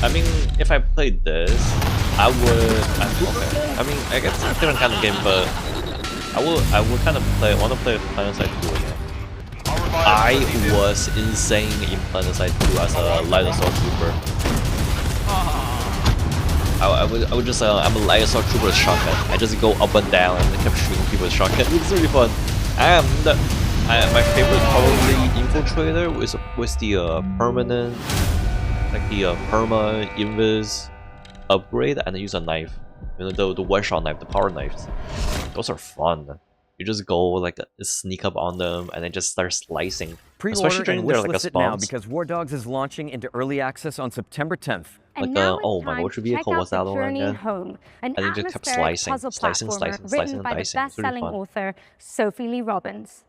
I mean, if I played this, I would. Okay. I mean, I guess it's a different kind of game, but I would kind of want to play PlanetSide 2 again. I was insane in PlanetSide 2 as a light assault trooper. I would just I'm a light assault trooper with shotgun. I just go up and down and kept shooting people with shotgun. It's really fun. And my favorite probably infiltrator was the permanent, like the perma invis upgrade, and I use a knife. You know, the one shot knife, the power knives. Those are fun. You just go like sneak up on them and then just start slicing. Pre-order and wishlist it now because War Dogs is launching into early access on September 10th. And like oh my god, which vehicle was that one again? Home, an and just kept slicing written by the best-selling author Sophie Lee Robbins.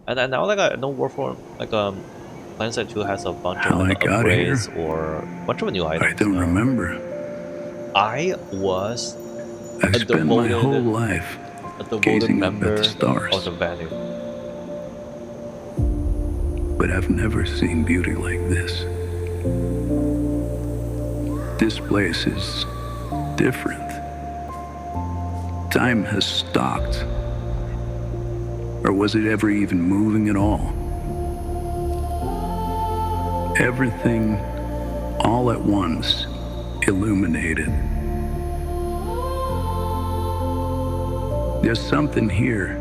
And now like I know Warform like PlanetSide 2 has a bunch of upgrades or a bunch of new items. I don't remember. I was I've spent my whole life gazing up at the stars, of the Vanu. But I've never seen beauty like this. This place is different. Time has stopped. Or was it ever even moving at all? Everything, all at once, illuminated. There's something here,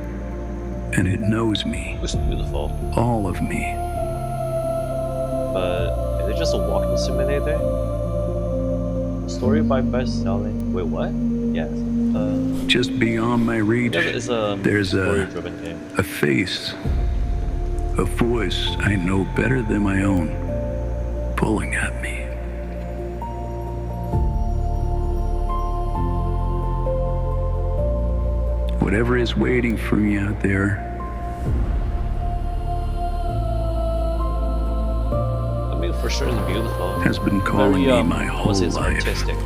and it knows me. It's beautiful. All of me. But is it just a walking simulator? Story by best-selling. Wait, what? Yes. Just beyond my reach, there's a face, a voice I know better than my own, pulling at me. Whatever is waiting for me out there, I mean, for sure it's beautiful. Has been calling me my whole life. Artistic.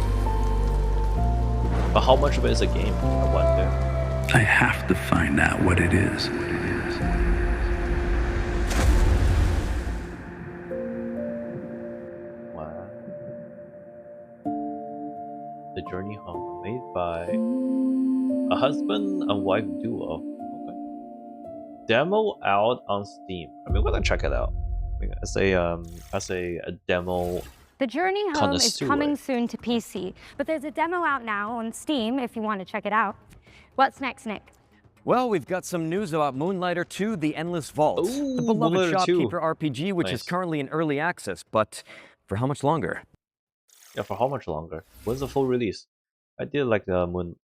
But how much of it is a game? I wonder. I have to find out what it is. Wow. The Journey Home, made by a husband and wife duo. Okay. Demo out on Steam. I mean, we're gonna check it out. I mean, as a demo. The Journey Home is coming soon to PC, but there's a demo out now on Steam if you want to check it out. What's next, Nick? Well, we've got some news about Moonlighter 2: The Endless Vault, Ooh, the beloved Moonlighter shopkeeper 2. RPG, which is currently in early access, but for how much longer? Yeah, for how much longer? When's the full release? I did like the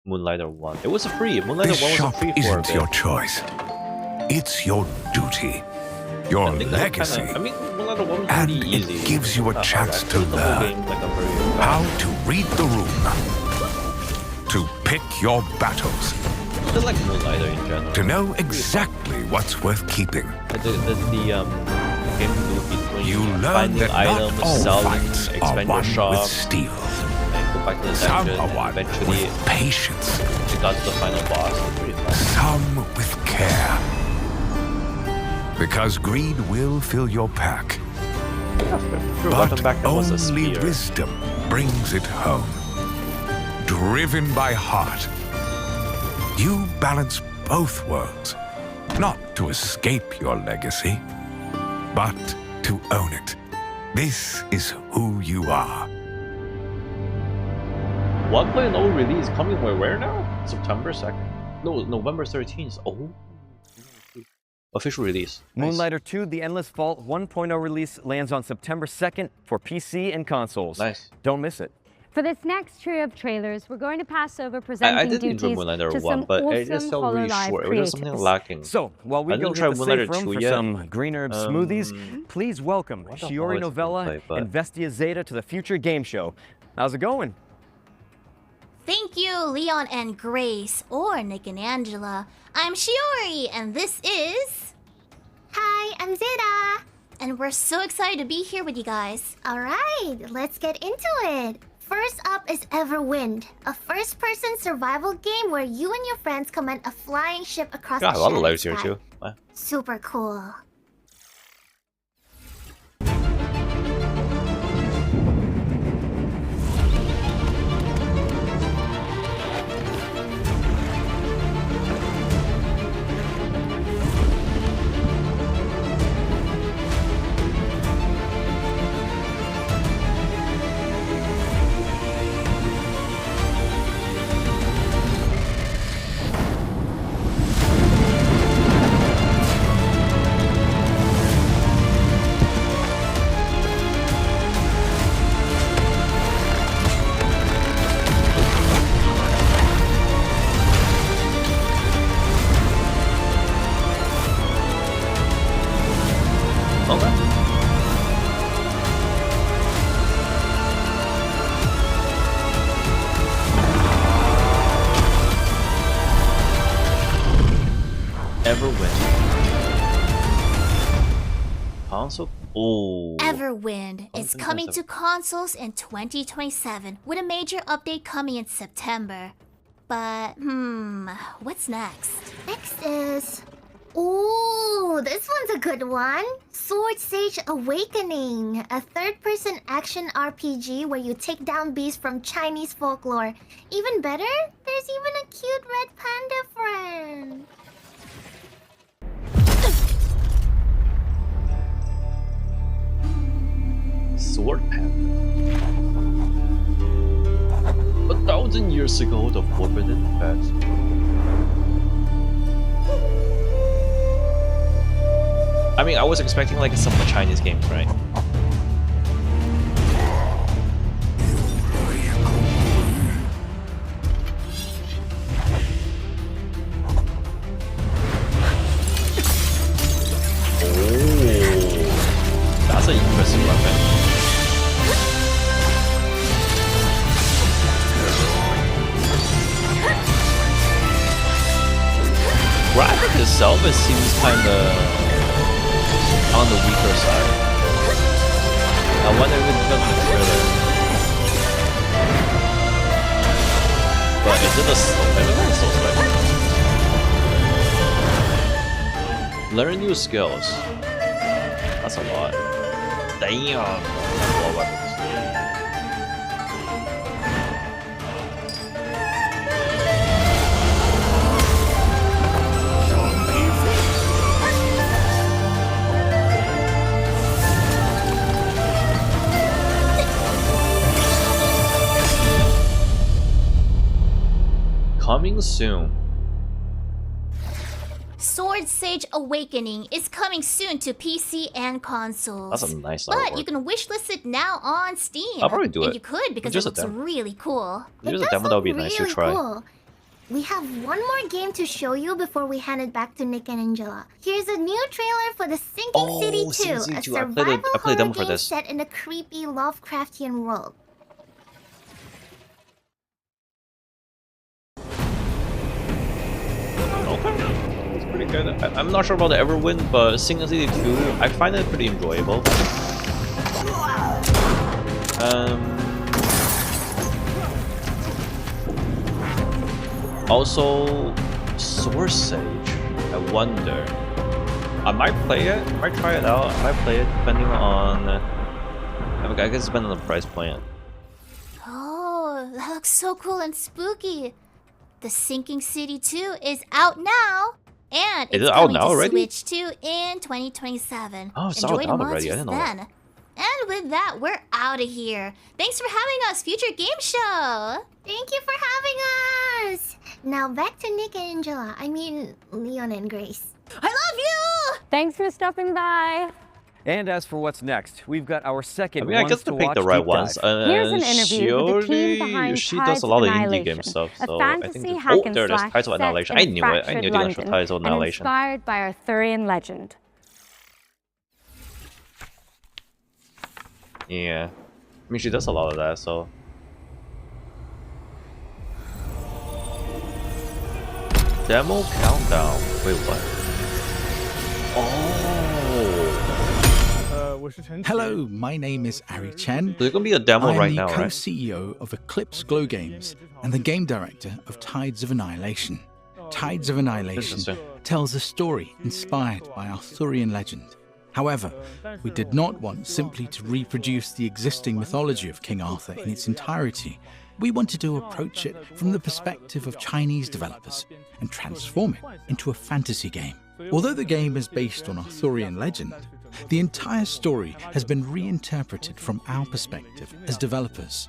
Moonlighter 1. It was free. Moonlighter 1 was free for a bit. Isn't your choice. It's your duty. Your legacy. I mean, Moonlighter 1 was and pretty easy. It gives you a chance to learn how to read the room, to pick your battles, I like Moonlighter in general. to know exactly what's worth keeping. The game loop between You learn finding that items, not all selling, fights are expand your won shop, with steel. and go back to the Some dungeon, are and won eventually with patience. you got to the final boss. It's pretty fun. Some with care. Because greed will fill your pack. But only wisdom brings it home. Driven by heart. You balance both worlds. Not to escape your legacy, but to own it. This is who you are. 1.0 release coming where now? September 2nd? No, November 13th. Oh. Official release. Nice. Moonlighter 2: The Endless Vault 1.0 release lands on September 2nd for PC and consoles. Nice. Don't miss it. For this next trio of trailers, we're going to pass over presenting duties to some it just felt really short. It was just something lacking. So, while we go hit the safe room for some green herb smoothies, please welcome Shiori Novella and Vestia Zeta to the Future Game Show. How's it going? Thank you, Leon and Grace, or Nick and Angela. I'm Shiori, and this is... Hi, I'm Zeta. And we're so excited to be here with you guys. Alright, let's get into it. First up is Everwind, a first-person survival game where you and your friends command a flying ship across the a lot of lives sky. here too. Wow. Super cool. Console? Oh. Everwind is coming to consoles in 2027 with a major update coming in September. But, what's next? Next is... Ooh, this one's a good one. Sword Sage Awakening, a third-person action RPG where you take down beasts from Chinese folklore. Even better, there's even a cute red panda friend. sword path. 1,000 years ago, the forbidden path. I mean, I was expecting like some Chinese games, right? That's an interesting weapon. Graphic itself, it seems kinda on the weaker side. I wonder if it's because of the trailer. But is it a slow? I don't think it's so slow. Learn new skills. That's a lot. Damn. That's a lot of weapons. Coming soon. Sword Sage Awakening is coming soon to PC and consoles. That's a nice But artwork. you can wishlist it now on Steam. I'll probably do it. And you could because it looks really cool. Just a demo that would be nice to try. Cool. We have one more game to show you before we hand it back to Nick and Angela. Here's a new trailer for The Sinking City 2, a survival horror game set in a creepy Lovecraftian world. It's pretty good. I'm not sure about the Everwind, but Sinking City 2, I find it pretty enjoyable. Also, Sword Sage, I wonder. I might play it, I might try it out, I might play it depending on... I guess depending on the price point. Oh, that looks so cool and spooky. The Sinking City 2 is out now, and it's coming to Switch 2 in 2027. Oh, it's Enjoy out the already. I didn't know then. that. And with that, we're out of here. Thanks for having us, Future Game Show. Thank you for having us. Now back to Nick and Angela. I mean, Leon and Grace. I love you. Thanks for stopping by. And as for what's next, we've got our second. I mean, I guess to pick the right ones. Here's an interview with the team behind she does a lot of indie game stuff, so I think. Oh, there it is. Tides of Annihilation. I knew it. I knew the actual Tides of Annihilation. Inspired by Arthurian legend. Yeah, I mean, she does a lot of that, so. Demo countdown. Wait, what? Oh. Hello, my name is Ari Chen. There's gonna be a demo right now, I'm the right? co-CEO of Eclipse Glow Games and the game director of Tides of Annihilation. Tides of Annihilation tells a story inspired by Arthurian legend. However, we did not want simply to reproduce the existing mythology of King Arthur in its entirety. We wanted to approach it from the perspective of Chinese developers and transform it into a fantasy game. Although the game is based on Arthurian legend, the entire story has been reinterpreted from our perspective as developers.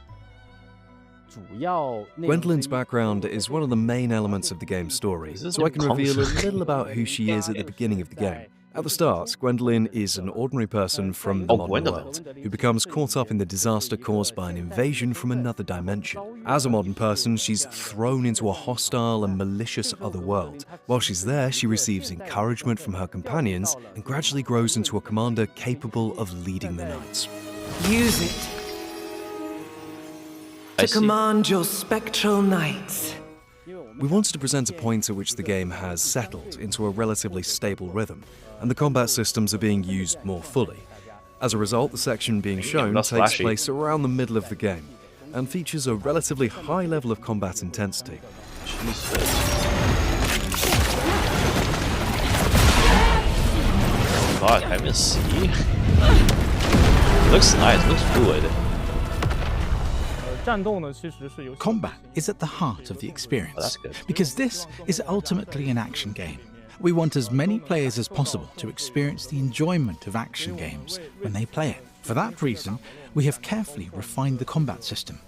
Gwendolyn's background is one of the main elements of the game's story, so I can reveal a little about who she is at the beginning of the game. At the start, Gwendolyn is an ordinary person from the modern world who becomes caught up in the disaster caused by an invasion from another dimension. As a modern person, she's thrown into a hostile and malicious other world. While she's there, she receives encouragement from her companions and gradually grows into a commander capable of leading the knights. Use it to command your spectral knights. We wanted to present a point at which the game has settled into a relatively stable rhythm, and the combat systems are being used more fully. As a result, the section being shown takes place around the middle of the game, and features a relatively high level of combat intensity. God, I haven't seen. Looks nice, looks fluid. Combat is at the heart of the experience, because this is ultimately an action game. We want as many players as possible to experience the enjoyment of action games when they play it. For that reason, we have carefully refined the combat system.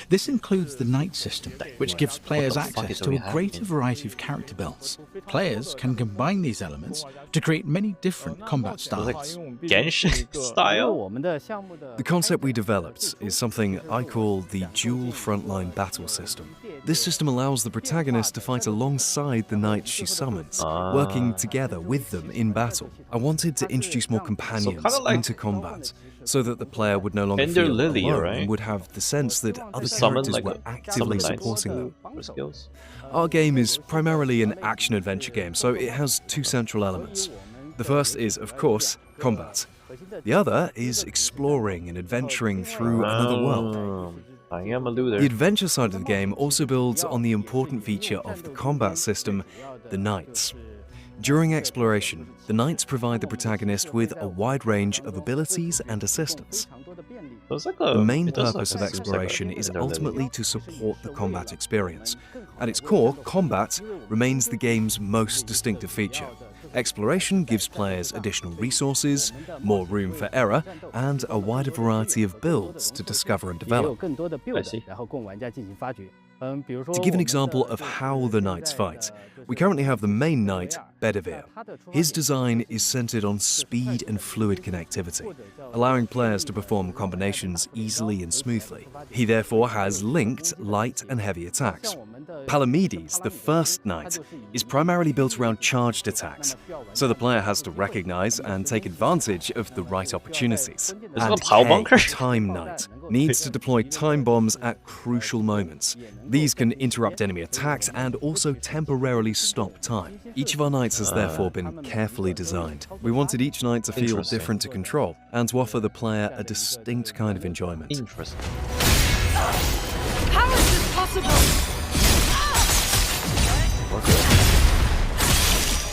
This includes the Knight system, which gives players access to a greater variety of character builds. Players can combine these elements to create many different combat styles. Genshin style? The concept we developed is something I call the dual frontline battle system. This system allows the protagonist to fight alongside the knights she summons, working together with them in battle. I wanted to introduce more companions into combat, so that the player would no longer feel alone and would have the sense that other characters were actively supporting them. Our game is primarily an action-adventure game, so it has two central elements. The first is, of course, combat. The other is exploring and adventuring through another world. I am a loser. The adventure side of the game also builds on the important feature of the combat system, the knights. During exploration, the knights provide the protagonist with a wide range of abilities and assistance. The main purpose of exploration is ultimately to support the combat experience. At its core, combat remains the game's most distinctive feature. Exploration gives players additional resources, more room for error, and a wider variety of builds to discover and develop. I see. To give an example of how the knights fight, we currently have the main knight, Bedivere. His design is centered on speed and fluid connectivity, allowing players to perform combinations easily and smoothly. He therefore has linked light and heavy attacks. Palamedes, the first knight, is primarily built around charged attacks, so the player has to recognize and take advantage of the right opportunities. And Kay, Time Knight, needs to deploy time bombs at crucial moments. These can interrupt enemy attacks and also temporarily stop time. Each of our knights has therefore been carefully designed. We wanted each knight to feel different to control and to offer the player a distinct kind of enjoyment. Interesting. How is this possible?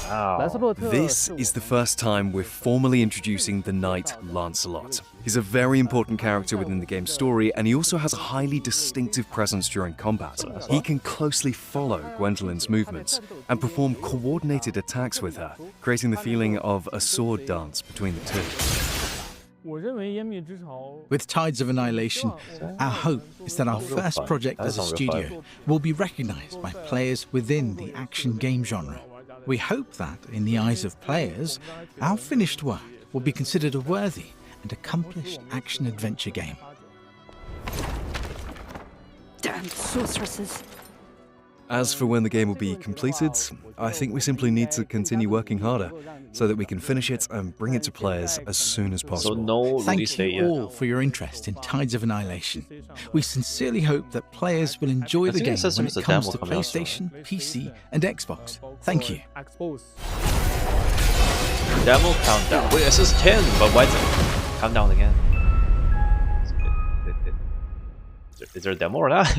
Wow. This is the first time we're formally introducing the knight Lancelot. He's a very important character within the game's story, and he also has a highly distinctive presence during combat. He can closely follow Gwendolyn's movements and perform coordinated attacks with her, creating the feeling of a sword dance between the two. With Tides of Annihilation, our hope is that our first project as a studio will be recognized by players within the action game genre. We hope that, in the eyes of players, our finished work will be considered a worthy and accomplished action-adventure game. Damn sorceresses. As for when the game will be completed, I think we simply need to continue working harder so that we can finish it and bring it to players as soon as possible. So no Thank you all for your interest in Tides of Annihilation. We sincerely hope that players will enjoy the game when it comes to PlayStation, PC, and Xbox. Thank you. Demo countdown. Wait, it says 10, but why is it countdown again? Is there a demo or not?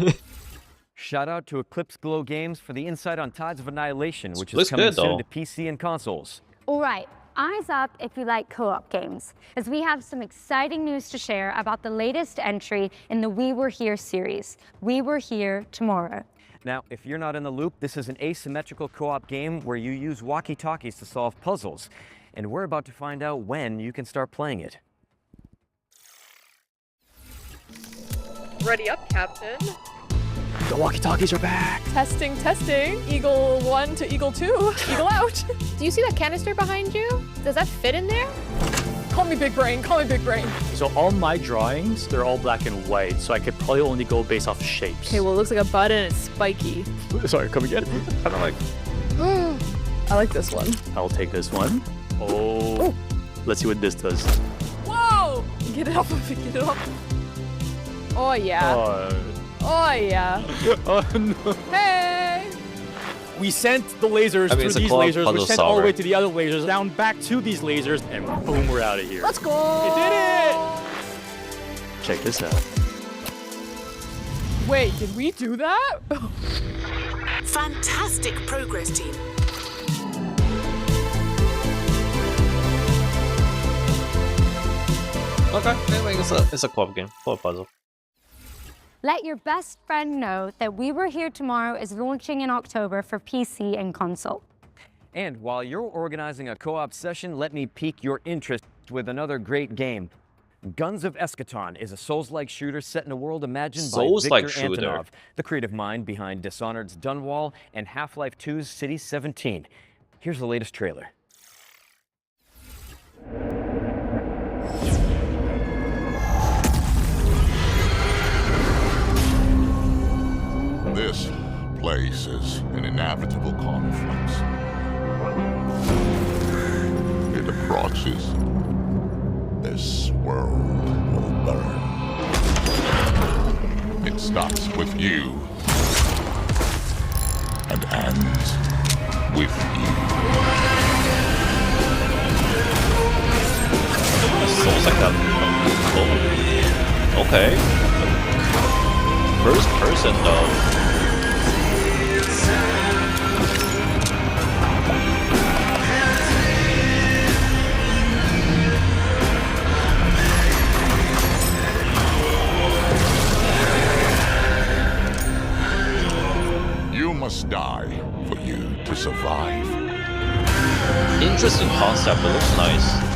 Shout out to Eclipse Glow Games for the insight on Tides of Annihilation, which is coming soon to PC and consoles. All right, eyes up if you like co-op games, as we have some exciting news to share about the latest entry in the We Were Here series, We Were Here Tomorrow. Now, if you're not in the loop, this is an asymmetrical co-op game where you use walkie-talkies to solve puzzles, and we're about to find out when you can start playing it. Ready up, Captain. The walkie-talkies are back! Testing, testing. Eagle 1 to Eagle 2. Eagle out. Do you see that canister behind you? Does that fit in there? Call me big brain, call me big brain. So all my drawings, they're all black and white, so I could probably only go based off shapes. Okay, well, it looks like a bud and it's spiky. Sorry, come again? Kind of like... I like this one. I'll take this one. Oh. Let's see what this does. Whoa! Get it off of it, get it off. Oh, yeah. Oh, yeah. Oh, no. Hey! We sent the lasers through these lasers, which sent all the way to the other lasers, down back to these lasers, and boom, we're out of here. Let's go! You did it! Check this out. Wait, did we do that? Fantastic progress, team. Okay, anyway, it's a co-op game, co-op puzzle. Let your best friend know that We Were Here Tomorrow is launching in October for PC and console. And while you're organizing a co-op session, let me pique your interest with another great game. Guns of Eschaton is a Souls-like shooter set in a world imagined by Victor Antonov, the creative mind behind Dishonored's Dunwall and Half-Life 2's City 17. Here's the latest trailer. This place is an inevitable conflict. It approaches. This world will burn. It starts with you and ends with you. Sounds like that. Oh. Okay. First person though. You must die for you to survive. Interesting concept, it looks nice.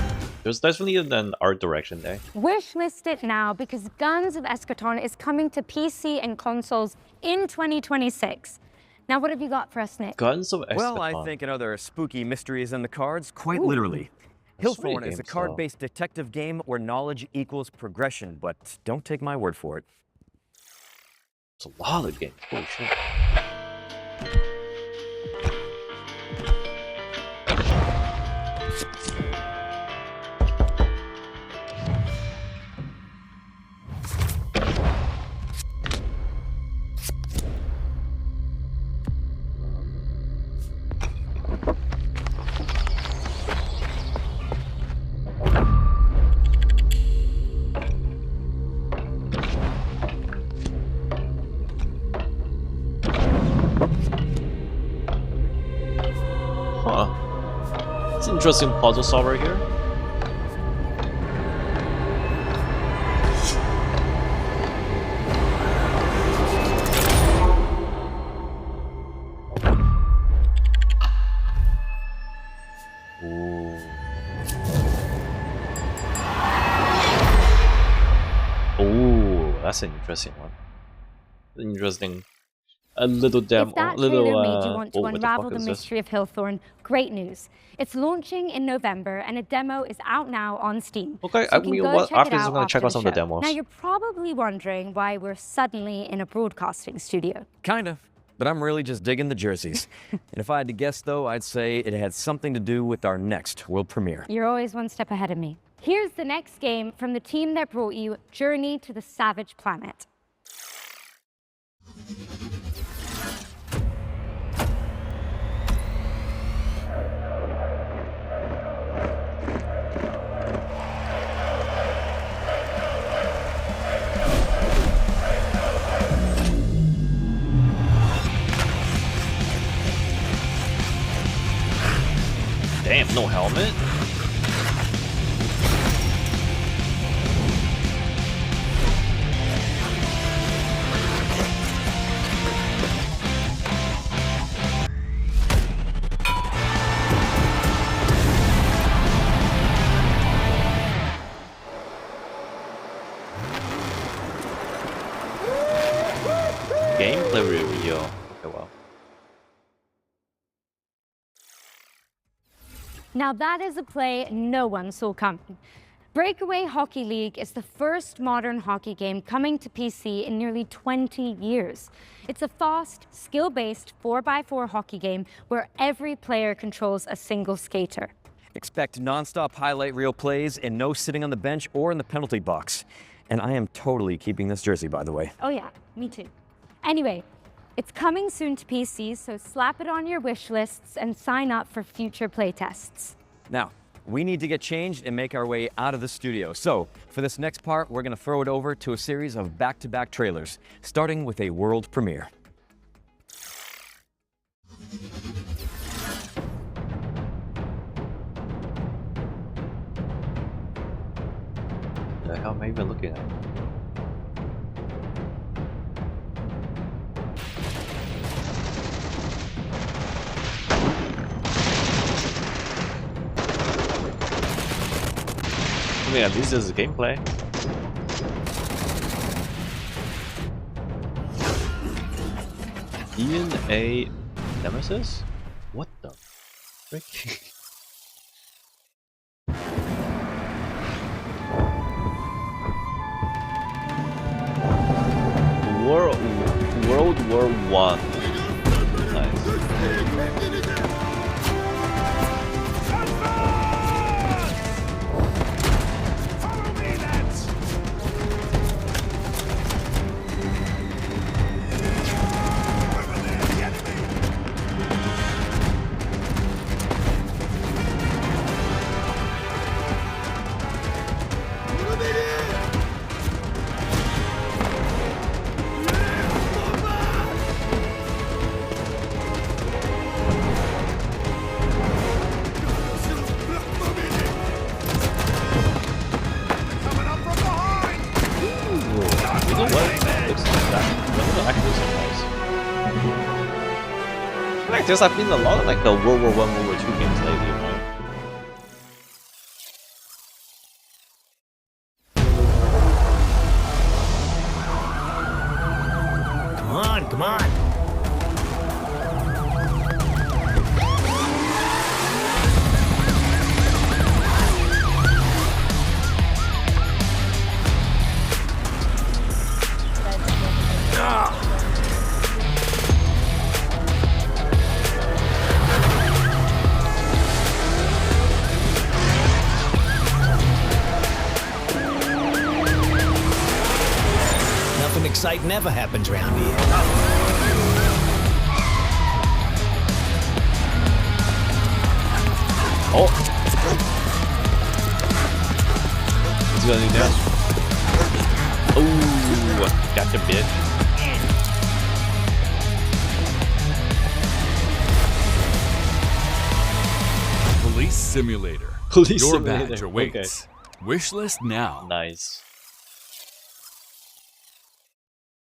There's definitely an art direction there. Wishlist it now because Guns of Eschaton is coming to PC and consoles in 2026. Now, what have you got for us, Nick? Guns of Eschaton. Well, I think another spooky mystery is in the cards, quite literally. Hillthorn is a card-based detective game where knowledge equals progression, but don't take my word for it. It's a lot of games. Holy shit. It's an interesting puzzle solver here. Ooh. Ooh, that's an interesting one. Interesting. A little demo. If that trailer made you want to unravel the mystery of Hillthorn, great news. It's launching in November, and a demo is out now on Steam. Okay, so you can go check after it this, I'm out going to check out some of the show. demos. Now, you're probably wondering why we're suddenly in a broadcasting studio. Kind of, but I'm really just digging the jerseys. And if I had to guess, though, I'd say it had something to do with our next world premiere. You're always one step ahead of me. Here's the next game from the team that brought you Journey to the Savage Planet. Damn, no helmet? Gameplay review. Okay, well. Now that is a play no one saw coming. Breakaway Hockey League is the first modern hockey game coming to PC in nearly 20 years. It's a fast, skill-based 4x4 hockey game where every player controls a single skater. Expect non-stop highlight reel plays and no sitting on the bench or in the penalty box. And I am totally keeping this jersey, by the way. Oh yeah, me too. Anyway, it's coming soon to PC, so slap it on your wish lists and sign up for future playtests. Now, we need to get changed and make our way out of the studio. So, for this next part, we're going to throw it over to a series of back-to-back trailers, starting with a world premiere. The hell am I even looking at? I mean, at least there's a gameplay. Ian A. Nemesis? What the frick? World War I. Nice. Because I've been a lot of like the World War I, World War II games lately, right? Come on, come on. Sight never happens around here. Oh! What's he gonna do now? Ooh! Gotcha, bitch. Police Simulator. Police Your Simulator. badge awaits. Okay. Wish list now. Nice.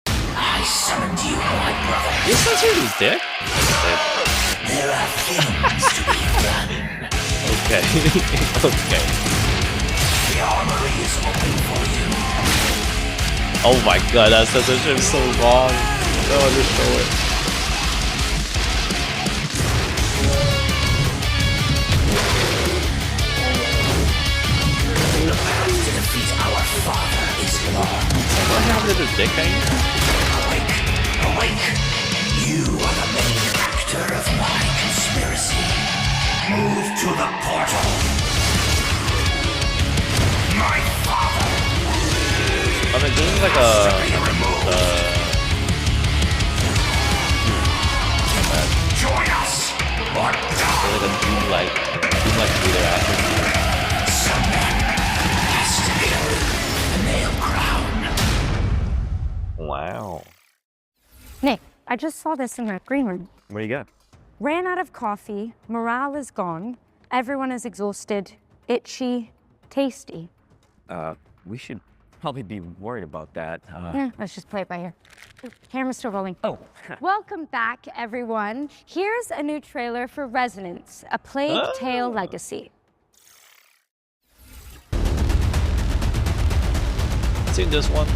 I summoned you, my brother. This one's really dick. There are things to be done. Okay. Okay. The armory is open for you. Oh my god, that censorship is so long. No, just show it. The battle to defeat our father is long. What happened to the dick hanging? Awake, awake. You are the main actor of my conspiracy. Move to the portal. My father. I mean, this is like a... Join us, or die. Like a Doom-like shooter after. Someone has to kill the nail crown. Wow. Nick, I just saw this in that green room. What do you got? Ran out of coffee, morale is gone, everyone is exhausted, itchy, tasty. We should probably be worried about that. Yeah, let's just play it by ear. Camera's still rolling. Oh. Welcome back, everyone. Here's a new trailer for Resonance, A Plague Tale Legacy. Seen this one.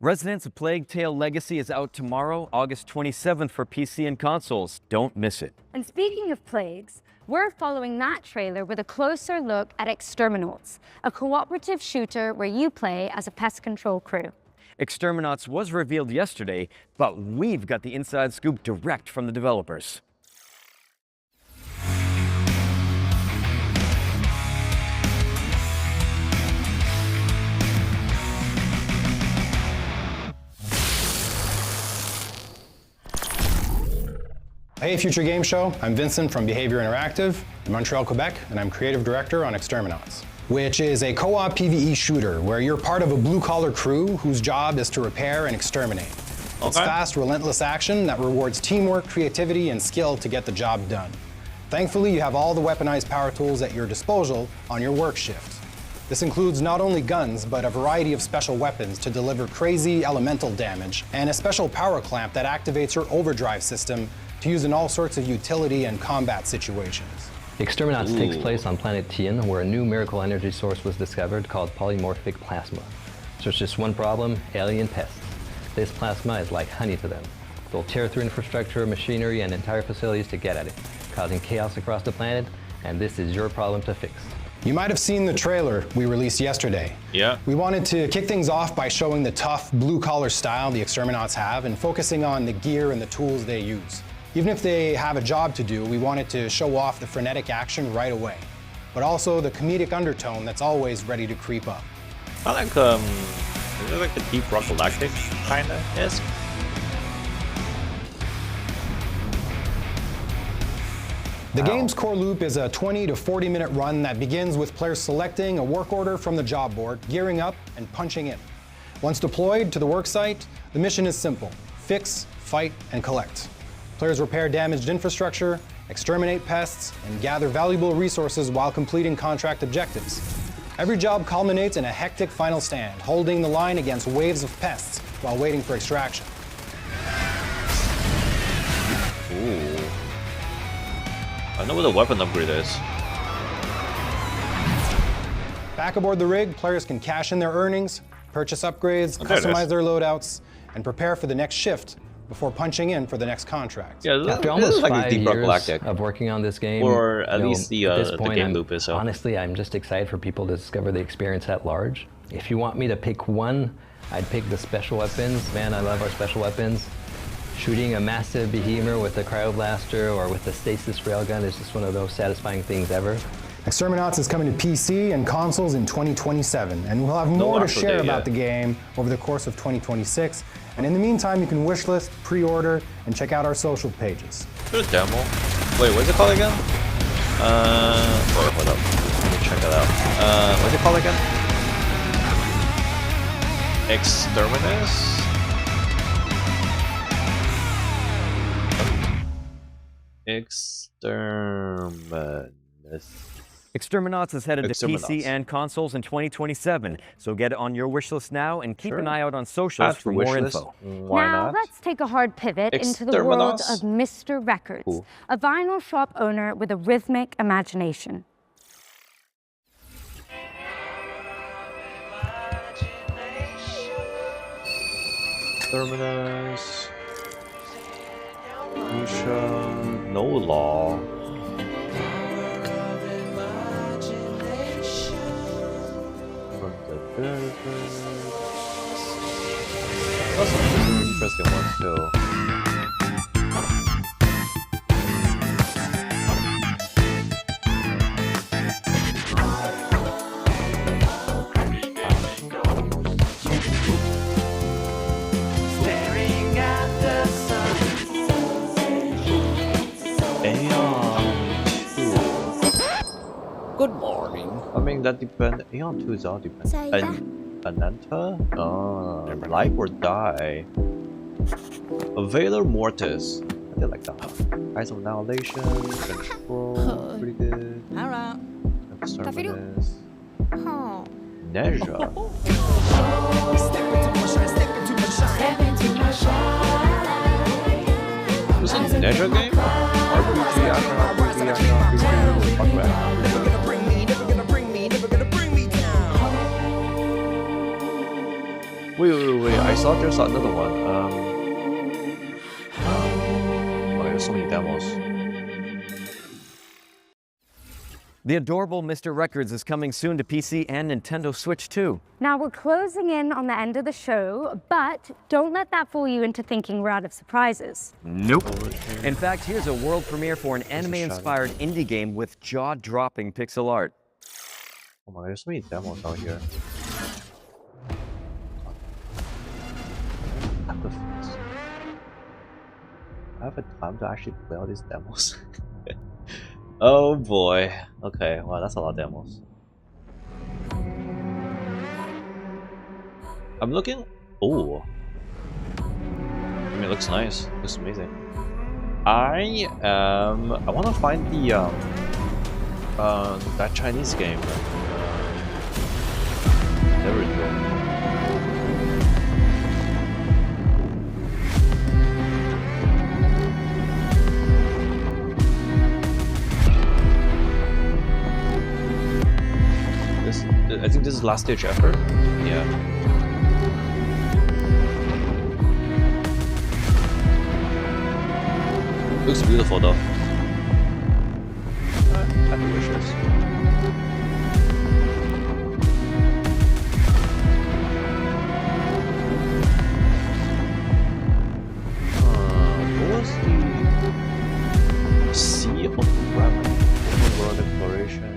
Resonance: A Plague Tale Legacy is out tomorrow, August 27th for PC and consoles. Don't miss it. And speaking of plagues, we're following that trailer with a closer look at Exterminauts, a cooperative shooter where you play as a pest control crew. Exterminauts was revealed yesterday, but we've got the inside scoop direct from the developers. Hey, Future Game Show. I'm Vincent from Behavior Interactive in Montreal, Quebec, and I'm creative director on Exterminauts, which is a co-op PvE shooter where you're part of a blue-collar crew whose job is to repair and exterminate. It's fast, relentless action that rewards teamwork, creativity, and skill to get the job done. Thankfully, you have all the weaponized power tools at your disposal on your work shift. This includes not only guns, but a variety of special weapons to deliver crazy elemental damage, and a special power clamp that activates your overdrive system to use in all sorts of utility and combat situations. Exterminats takes place on planet Tien, where a new miracle energy source was discovered called polymorphic plasma. So it's just one problem: alien pests. This plasma is like honey to them. They'll tear through infrastructure, machinery, and entire facilities to get at it, causing chaos across the planet, and this is your problem to fix. You might have seen the trailer we released yesterday. Yeah. We wanted to kick things off by showing the tough, blue-collar style the Exterminats have and focusing on the gear and the tools they use. Even if they have a job to do, we wanted to show off the frenetic action right away, but also the comedic undertone that's always ready to creep up. I like, is it like the Deep Rock Galactic, kinda, esque? The game's core loop is a 20 to 40 minute run that begins with players selecting a work order from the job board, gearing up, and punching in. Once deployed to the work site, the mission is simple: fix, fight, and collect. Players repair damaged infrastructure, exterminate pests, and gather valuable resources while completing contract objectives. Every job culminates in a hectic final stand, holding the line against waves of pests while waiting for extraction. Ooh. I know what the weapon upgrade is. Back aboard the rig, players can cash in their earnings, purchase upgrades, customize their loadouts, and prepare for the next shift before punching in for the next contract. Yeah, after almost 5 years of working on this game, or at least at this point, the game loop is. Honestly, I'm just excited for people to discover the experience at large. If you want me to pick one, I'd pick the special weapons. Man, I love our special weapons. Shooting a massive behemoth with a cryoblaster or with a stasis railgun is just one of those satisfying things ever. Exterminats is coming to PC and consoles in 2027, and we'll have more to share about the game over the course of 2026. And in the meantime, you can wishlist, pre-order, and check out our social pages. There's a demo. Wait, what's it called again? Hold up. Let me check it out. What's it called again? Exterminus? Exterminats is headed to PC and consoles in 2027, so get it on your wish list now and keep an eye out on socials for more info. Now let's take a hard pivot into the world of Mr. Records, a vinyl shop owner with a rhythmic imagination. Exterminus. Misha. No law. That's some interesting ones too. Good morning. I mean, that depends. Aeon 2 is all depends. Ananta? Life or die. Valor Mortis. I did like that one. Eyes of Annihilation. Control. Pretty good. Alright. Exterminus. Oh. Neja. Was it Neja game? RPG, action RPG, action RPG. Fuck that. Wait, I saw there's another one. Oh, there's so many demos. The adorable Mr. Records is coming soon to PC and Nintendo Switch too. Now we're closing in on the end of the show, but don't let that fool you into thinking we're out of surprises. Nope. In fact, here's a world premiere for an anime-inspired indie game with jaw-dropping pixel art. Oh my god, there's so many demos out here. I have a time to actually play all these demos. Oh boy. Okay, wow, that's a lot of demos. I'm looking. Oh. I mean, it looks nice. Looks amazing. I want to find the that Chinese game. There we go. I think this is Last Ditch Effort. Yeah. Looks beautiful though. Happy wishes. What was the Sea of Gravity? Open world exploration.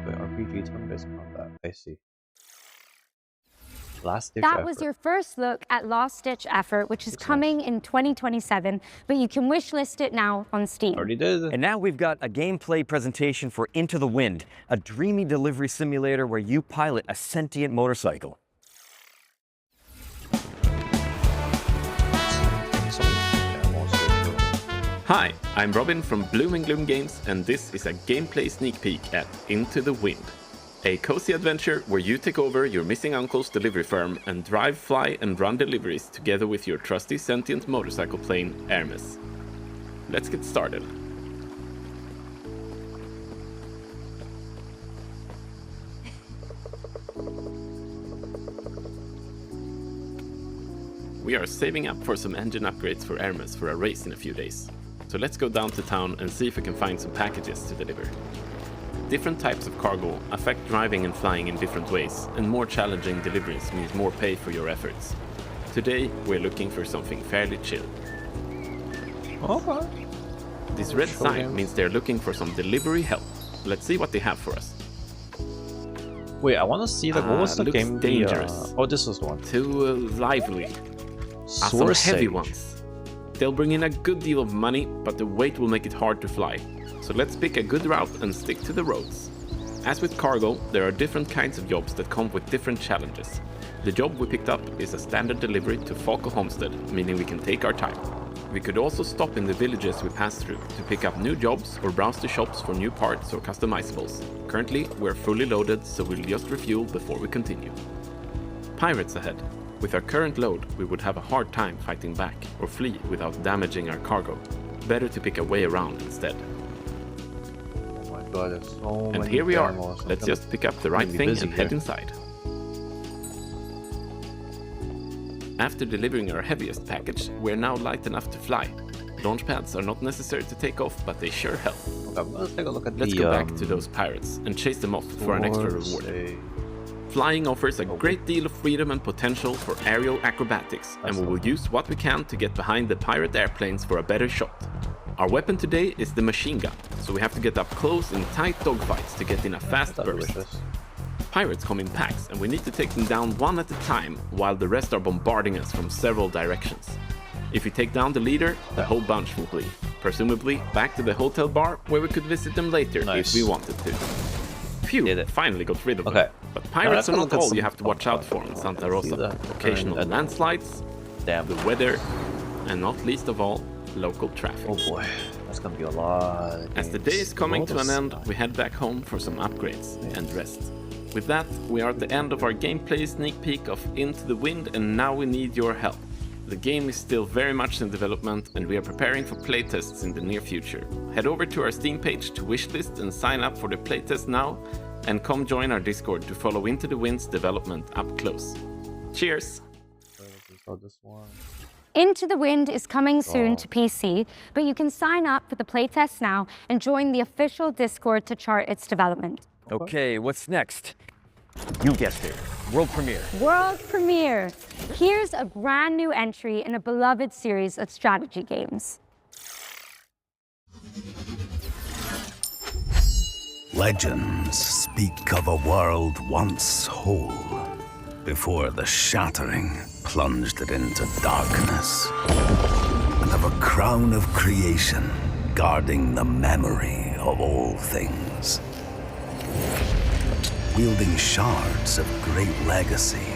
RPG turn-based combat. I see. Last Ditch Effort. Was your first look at Last Ditch Effort, which is coming in 2027, but you can wishlist it now on Steam. Already did. And now we've got a gameplay presentation for Into the Wind, a dreamy delivery simulator where you pilot a sentient motorcycle. Hi, I'm Robin from Bloom & Gloom Games, and this is a gameplay sneak peek at Into the Wind. A cozy adventure where you take over your missing uncle's delivery firm and drive, fly and run deliveries together with your trusty sentient motorcycle plane, Hermes. Let's get started. We are saving up for some engine upgrades for Hermes for a race in a few days. So let's go down to town and see if we can find some packages to deliver. Different types of cargo affect driving and flying in different ways, and more challenging deliveries means more pay for your efforts. Today, we're looking for something fairly chill. Okay. This red sign means they're looking for some delivery help. Let's see what they have for us. Wait, I want to see what was the looks game? Dangerous. Oh, this was the one. Too lively. Some heavy ones. They'll bring in a good deal of money, but the weight will make it hard to fly. So let's pick a good route and stick to the roads. As with cargo, there are different kinds of jobs that come with different challenges. The job we picked up is a standard delivery to Falco Homestead, meaning we can take our time. We could also stop in the villages we pass through to pick up new jobs or browse the shops for new parts or customizables. Currently, we're fully loaded, so we'll just refuel before we continue. Pirates ahead. With our current load, we would have a hard time fighting back or flee without damaging our cargo. Better to pick a way around instead. God, there's so and many here we are. demos. Let's just pick up the right thing and head inside. After delivering our heaviest package, we're now light enough to fly. Launch pads are not necessary to take off, but they sure help. Okay, let's take a look at Let's go back to those pirates and chase them off for an extra reward. Flying offers a great deal of freedom and potential for aerial acrobatics, and we will use what we can to get behind the pirate airplanes for a better shot. Our weapon today is the machine gun, so we have to get up close in tight dogfights to get in a fast burst. Pirates come in packs, and we need to take them down one at a time, while the rest are bombarding us from several directions. If we take down the leader, the whole bunch will flee, presumably back to the hotel bar, where we could visit them later if we wanted to. Phew, finally got rid of them. But pirates are not all you have to watch out for in Santa Rosa. Occasional landslides, the weather, and not least of all, local traffic. Oh boy, that's gonna be a lot. As the day is coming to an end, we head back home for some upgrades and rest. With that, we are at the end of our gameplay sneak peek of Into the Wind, and now we need your help. The game is still very much in development, and we are preparing for playtests in the near future. Head over to our Steam page to wishlist and sign up for the playtest now, and come join our Discord to follow Into the Wind's development up close. Cheers! Into the Wind is coming soon to PC, but you can sign up for the playtest now and join the official Discord to chart its development. Okay, what's next? You guessed it. World premiere. World premiere. Here's a brand new entry in a beloved series of strategy games. Legends speak of a world once whole, before the shattering plunged it into darkness, and of a crown of creation guarding the memory of all things. Wielding shards of great legacy,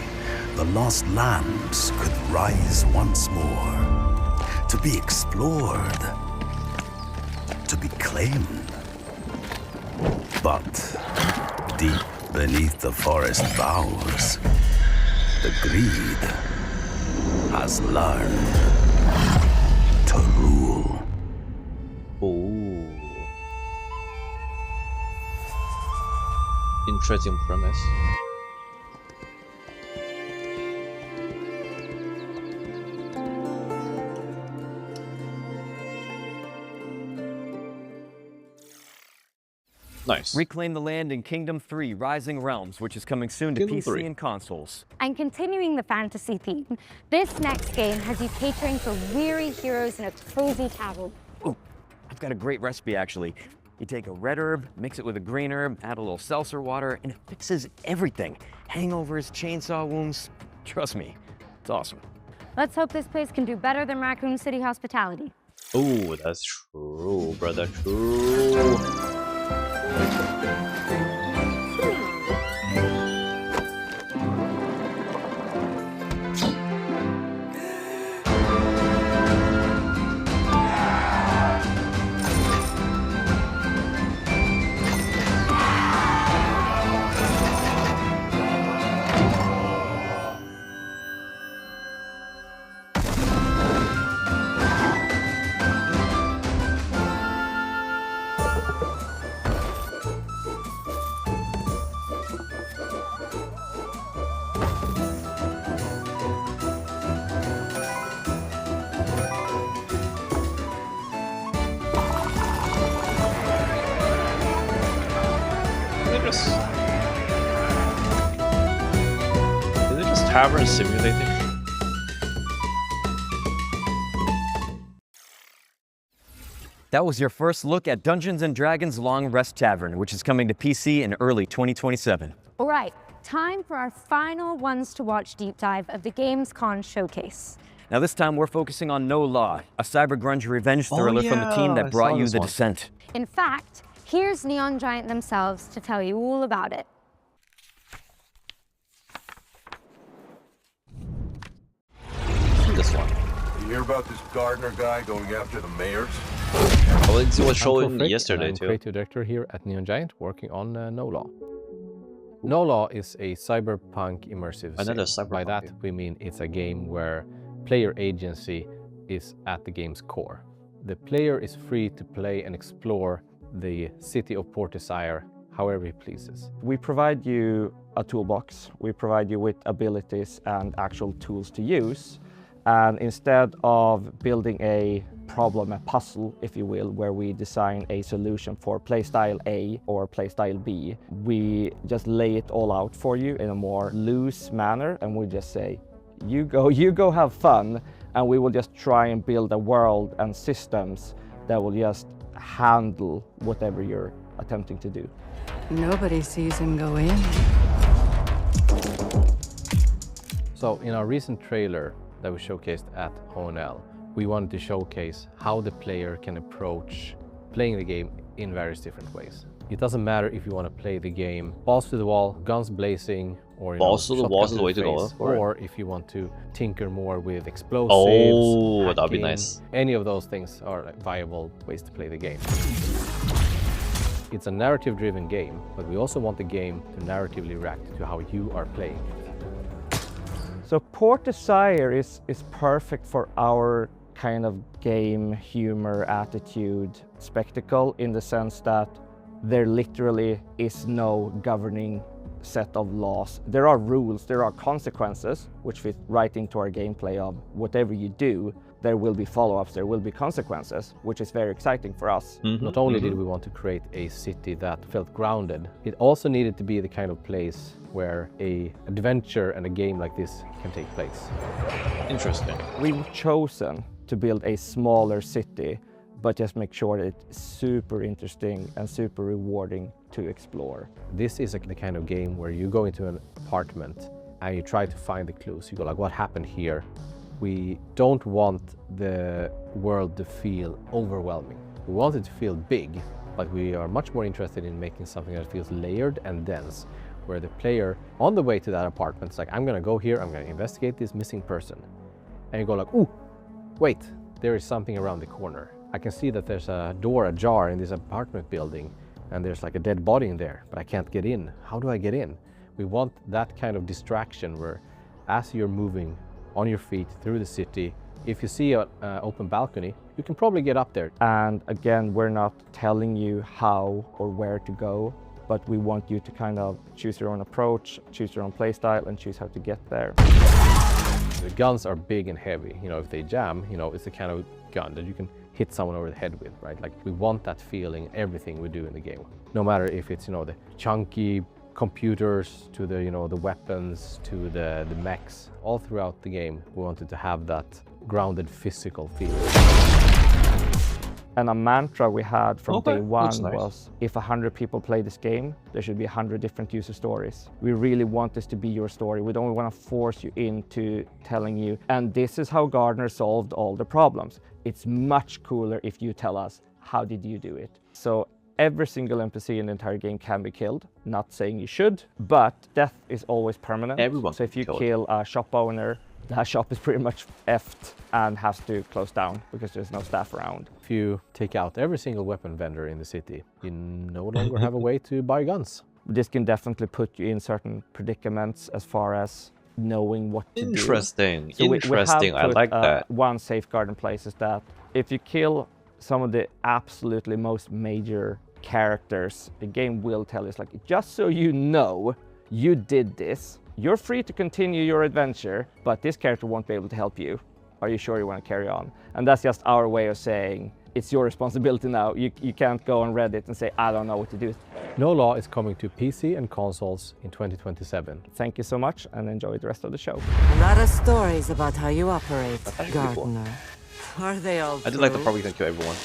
the lost lands could rise once more, to be explored, to be claimed. But deep beneath the forest boughs, the greed has learned to rule. Ooh. Interesting premise. Nice. Reclaim the land in Kingdom 3 Rising Realms, which is coming soon to PC and consoles. And continuing the fantasy theme, this next game has you catering for weary heroes in a cozy tavern. Ooh, I've got a great recipe actually. You take a red herb, mix it with a green herb, add a little seltzer water, and it fixes everything. Hangovers, chainsaw wounds, trust me, it's awesome. Let's hope this place can do better than Raccoon City hospitality. Ooh, that's true, brother, true. Is it just tavern simulating? That was your first look at Dungeons & Dragons Long Rest Tavern, which is coming to PC in early 2027. All right, time for our final ones to watch deep dive of the gamescom showcase. Now this time we're focusing on No Law, a cyber grunge revenge thriller from the team that brought you The Descent. In fact, here's Neon Giant themselves to tell you all about it. This one. You hear about this Gardner guy going after the mayors? Oh, it was shown yesterday too. I'm creative director here at Neon Giant, working on No Law. No Law is a cyberpunk immersive sim. By that we mean it's a game where player agency is at the game's core. The player is free to play and explore the city of Port Desire however he pleases. We provide you a toolbox. We provide you with abilities and actual tools to use. And instead of building a problem, a puzzle, if you will, where we design a solution for playstyle A or playstyle B, we just lay it all out for you in a more loose manner, and we just say, you go have fun, and we will just try and build a world and systems that will just handle whatever you're attempting to do. Nobody sees him go in. So in our recent trailer that we showcased at ONL, we wanted to showcase how the player can approach playing the game in various different ways. It doesn't matter if you want to play the game balls to the wall, guns blazing, or balls to the wall is the way to go, or if you want to tinker more with explosives. Oh, hacking, that'd be nice. Any of those things are like viable ways to play the game. It's a narrative-driven game, but we also want the game to narratively react to how you are playing. So Port Desire is perfect for our kind of game humor, attitude, spectacle, in the sense that there literally is no governing set of laws. There are rules, there are consequences, which fit right into our gameplay of whatever you do, there will be follow-ups, there will be consequences, which is very exciting for us. Not only did we want to create a city that felt grounded, it also needed to be the kind of place where an adventure and a game like this can take place. Interesting. We've chosen to build a smaller city, but just make sure that it's super interesting and super rewarding to explore. This is the kind of game where you go into an apartment and you try to find the clues. You go like, what happened here? We don't want the world to feel overwhelming. We want it to feel big, but we are much more interested in making something that feels layered and dense, where the player on the way to that apartment is like, I'm gonna go here, I'm gonna investigate this missing person. And you go like, ooh, wait, there is something around the corner. I can see that there's a door ajar in this apartment building and there's like a dead body in there, but I can't get in. How do I get in? We want that kind of distraction where as you're moving on your feet through the city, if you see an open balcony, you can probably get up there. And again, we're not telling you how or where to go, but we want you to kind of choose your own approach, choose your own playstyle, and choose how to get there. The guns are big and heavy. You know, if they jam, you know, it's the kind of gun that you can hit someone over the head with, right? Like, we want that feeling in everything we do in the game. No matter if it's, you know, the chunky computers to the, you know, the weapons to the mechs. All throughout the game, we wanted to have that grounded physical feel. And a mantra we had from day one was, if 100 people play this game, there should be 100 different user stories. We really want this to be your story. We don't want to force you into telling you, and this is how Gardner solved all the problems. It's much cooler if you tell us, how did you do it? So every single NPC in the entire game can be killed. Not saying you should, but death is always permanent. So if you kill a shop owner, that shop is pretty much effed and has to close down because there's no staff around. If you take out every single weapon vendor in the city, you no longer have a way to buy guns. This can definitely put you in certain predicaments as far as knowing what to do. Interesting. So Interesting. I like that. One safeguard in place is that if you kill some of the absolutely most major characters, the game will tell you, it's like, just so you know, you did this. You're free to continue your adventure, but this character won't be able to help you. Are you sure you want to carry on? And that's just our way of saying, it's your responsibility now. You can't go on Reddit and say, I don't know what to do. No Law is coming to PC and consoles in 2027. Thank you so much and enjoy the rest of the show. A lot of stories about how you operate, Gardner. Are they all I did like the part where you can kill everyone.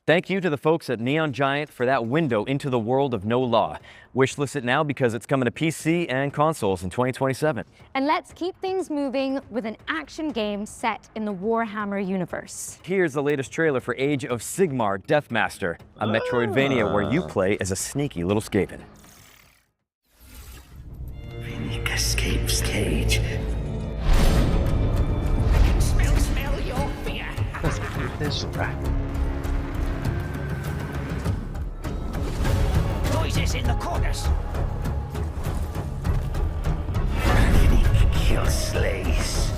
Thank you to the folks at Neon Giant for that window into the world of No Law. Wishlist it now because it's coming to PC and consoles in 2027. And let's keep things moving with an action game set in the Warhammer universe. Here's the latest trailer for Age of Sigmar Deathmaster, a Metroidvania where you play as a sneaky little Skaven. Finnick escapes cage. I can smell your fear. Let's keep this right. Noises in the corners. Finnick kill slays.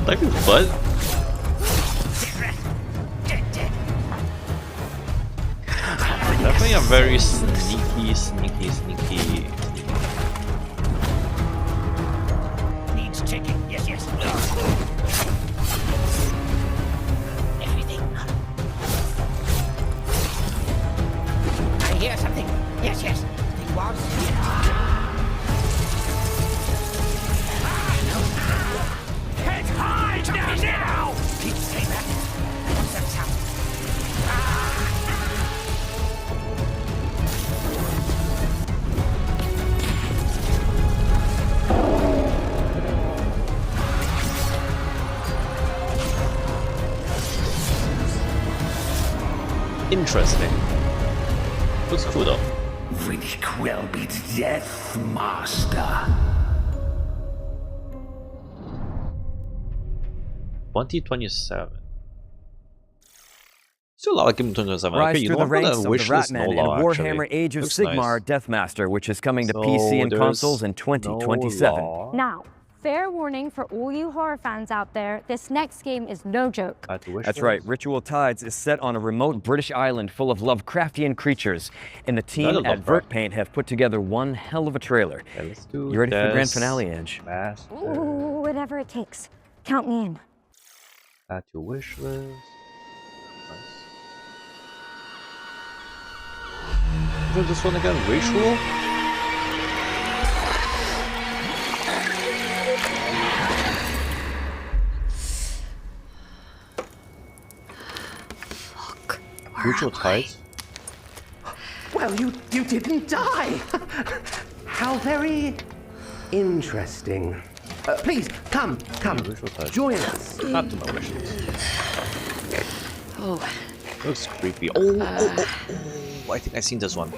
Like his butt. Definitely a very sneaky. Needs checking. Yes. Everything. I hear something. Yes. It was here. Head high now! Keep saying that. What's that sound? Interesting. Looks cool though. Finnick will be Death Master. 2027. Still a lot like Game 2027. Rise Okay, you through know the what? ranks of the Ratman in Warhammer Age of Looks Sigmar nice. Deathmaster, which is coming to PC and consoles in 2027. Now, fair warning for all you horror fans out there, this next game is no joke. That's right, Ritual Tides is set on a remote British island full of Lovecraftian creatures, and the team at Vert Paint have put together one hell of a trailer. Okay, let's do You ready for the grand finale, Edge? Ooh, whatever it takes. Count me in. Add to wish list. Nice. Is this one again? Ritual? Ritual Tides? Well, you didn't die! How very interesting. Please, come. Join us. Not to my wishes. Oh. Looks creepy. Oh. Oh, I think I've seen this one.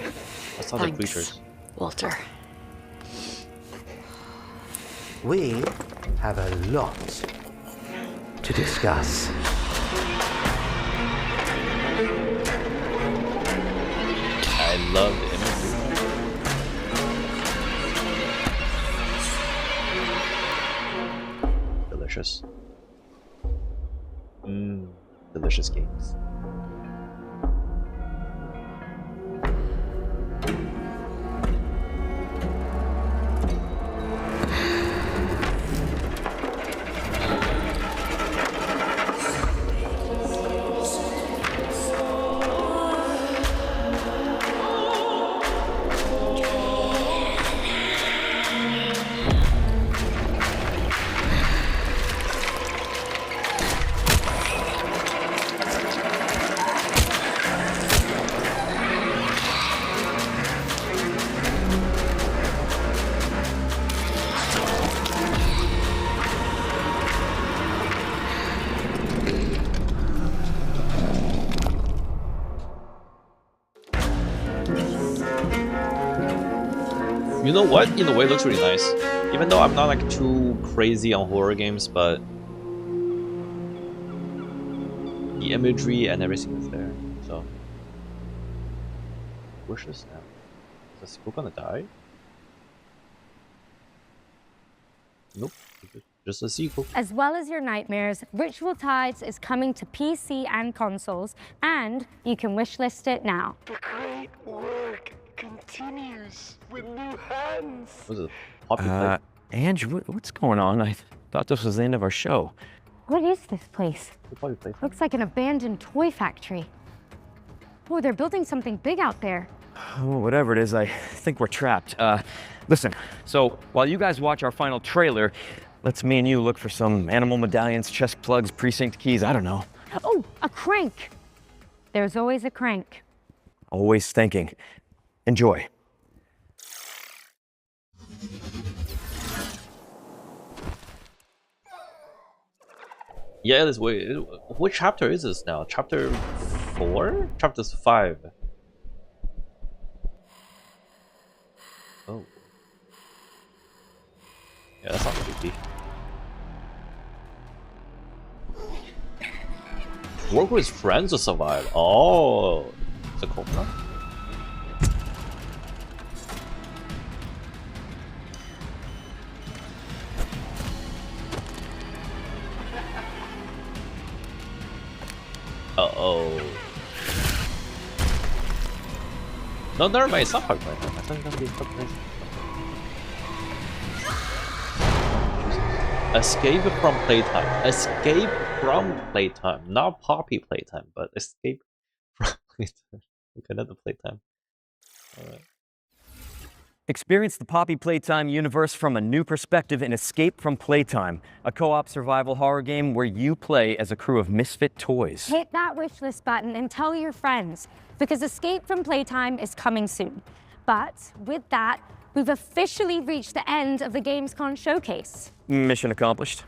I saw the creatures. Walter. We have a lot to discuss. I love the imagery. Delicious. Delicious games. You know what? In a way, it looks really nice. Even though I'm not like too crazy on horror games, but the imagery and everything is there. So, wishes now. Is the sequel gonna die? Nope. Just a sequel. As well as your nightmares, Ritual Tides is coming to PC and consoles, and you can wishlist it now. The great work continues with new hands. Was it popular? Ange, what's going on? I thought this was the end of our show. What is this place? Looks like an abandoned toy factory. Oh, they're building something big out there. Oh, whatever it is, I think we're trapped. Listen, so while you guys watch our final trailer, let's me and you look for some animal medallions, chest plugs, precinct keys, I don't know. Oh, a crank. There's always a crank. Always thinking. Enjoy. Yeah, this way. Which chapter is this now? Chapter 4? Chapter 5. Oh. Yeah, that's not creepy. Work with friends to survive. Oh, it's a cobra. Uh-oh. No, never mind, it's not hard right now. I thought it was gonna be hard. Escape from playtime. Escape from playtime. Not Poppy playtime, but escape from playtime. Okay, not the playtime. Alright. Experience the Poppy Playtime universe from a new perspective in Escape from Playtime, a co-op survival horror game where you play as a crew of misfit toys. Hit that wishlist button and tell your friends, because Escape from Playtime is coming soon. But with that, we've officially reached the end of the gamescom showcase. Mission accomplished.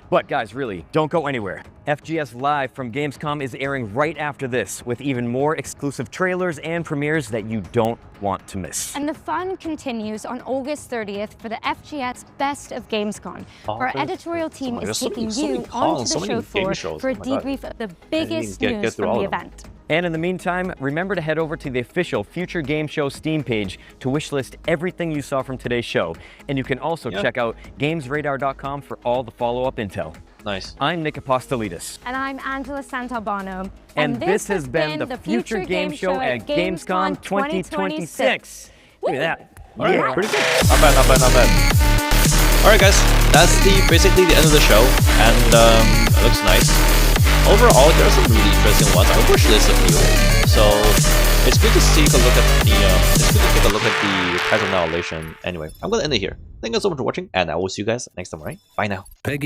But guys, really, don't go anywhere. FGS Live from Gamescom is airing right after this, with even more exclusive trailers and premieres that you don't want to miss. And the fun continues on August 30th for the FGS Best of Gamescom. Our editorial team is taking you onto the show floor for a debrief of the biggest news from the event. And in the meantime, remember to head over to the official Future Game Show Steam page to wishlist everything you saw from today's show. And you can also check out gamesradar.com for all the follow-up intel. Nice. I'm Nick Apostolidis. And I'm Angela Santalbano. And this has been the Future Game Show at Gamescom 2026. Look at that. Alright, pretty good. Not bad, not bad, not bad. Alright guys, that's basically the end of the show. And it looks nice. Overall, there are some really interesting ones. I wish this a few. So it's good to take a look at the title annihilation. Anyway, I'm gonna end it here. Thank you so much for watching, and I will see you guys next time. Right? Bye now. Peggy.